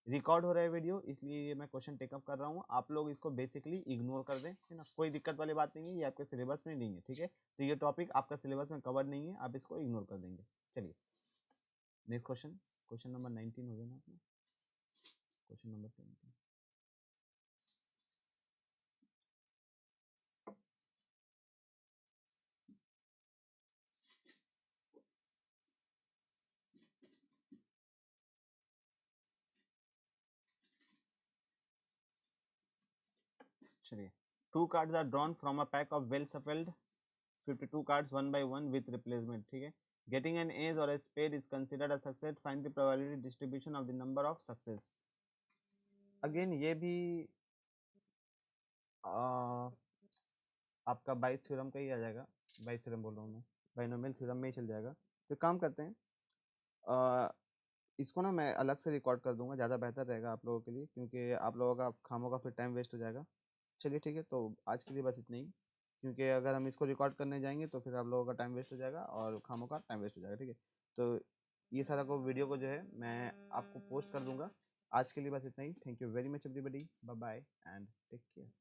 S1: रिकॉर्ड हो रहा है वीडियो, इसलिए ये मैं क्वेश्चन टेकअप कर रहा हूँ। आप लोग इसको बेसिकली इग्नोर कर दें, है ना, कोई दिक्कत वाली बात नहीं है, ये आपके सिलेबस में नहीं है। ठीक है, तो ये टॉपिक आपका सिलेबस में कवर नहीं है, आप इसको इग्नोर कर देंगे। चलिए नेक्स्ट क्वेश्चन, क्वेश्चन नंबर 19 हो गया ना अपना, क्वेश्चन नंबर 20। चलिए, 2 cards are drawn from a pack of well shuffled 52 cards one by one with replacement. ठीक है, getting an ace or a spade is considered a success, find the probability distribution of the number of success। Again ये भी आपका बाइस theorem का ही आ जाएगा, बाइस theorem बोल रहा हूँ मैं, बाइनोमियल थ्योरम में ही चल जाएगा। तो काम करते हैं, इसको ना मैं अलग से रिकॉर्ड कर दूंगा, ज़्यादा बेहतर रहेगा आप लोगों के लिए, क्योंकि आप लोगों का खामों का फिर टाइम वेस्ट हो जाएगा। चलिए ठीक है, तो आज के लिए बस इतना ही, क्योंकि अगर हम इसको रिकॉर्ड करने जाएंगे तो फिर आप लोगों का टाइम वेस्ट हो जाएगा और खामों का टाइम वेस्ट हो जाएगा, ठीक है। तो ये सारा को वीडियो को जो है मैं आपको पोस्ट कर दूंगा। आज के लिए बस इतना ही। Thank you very much everybody, bye bye and take care.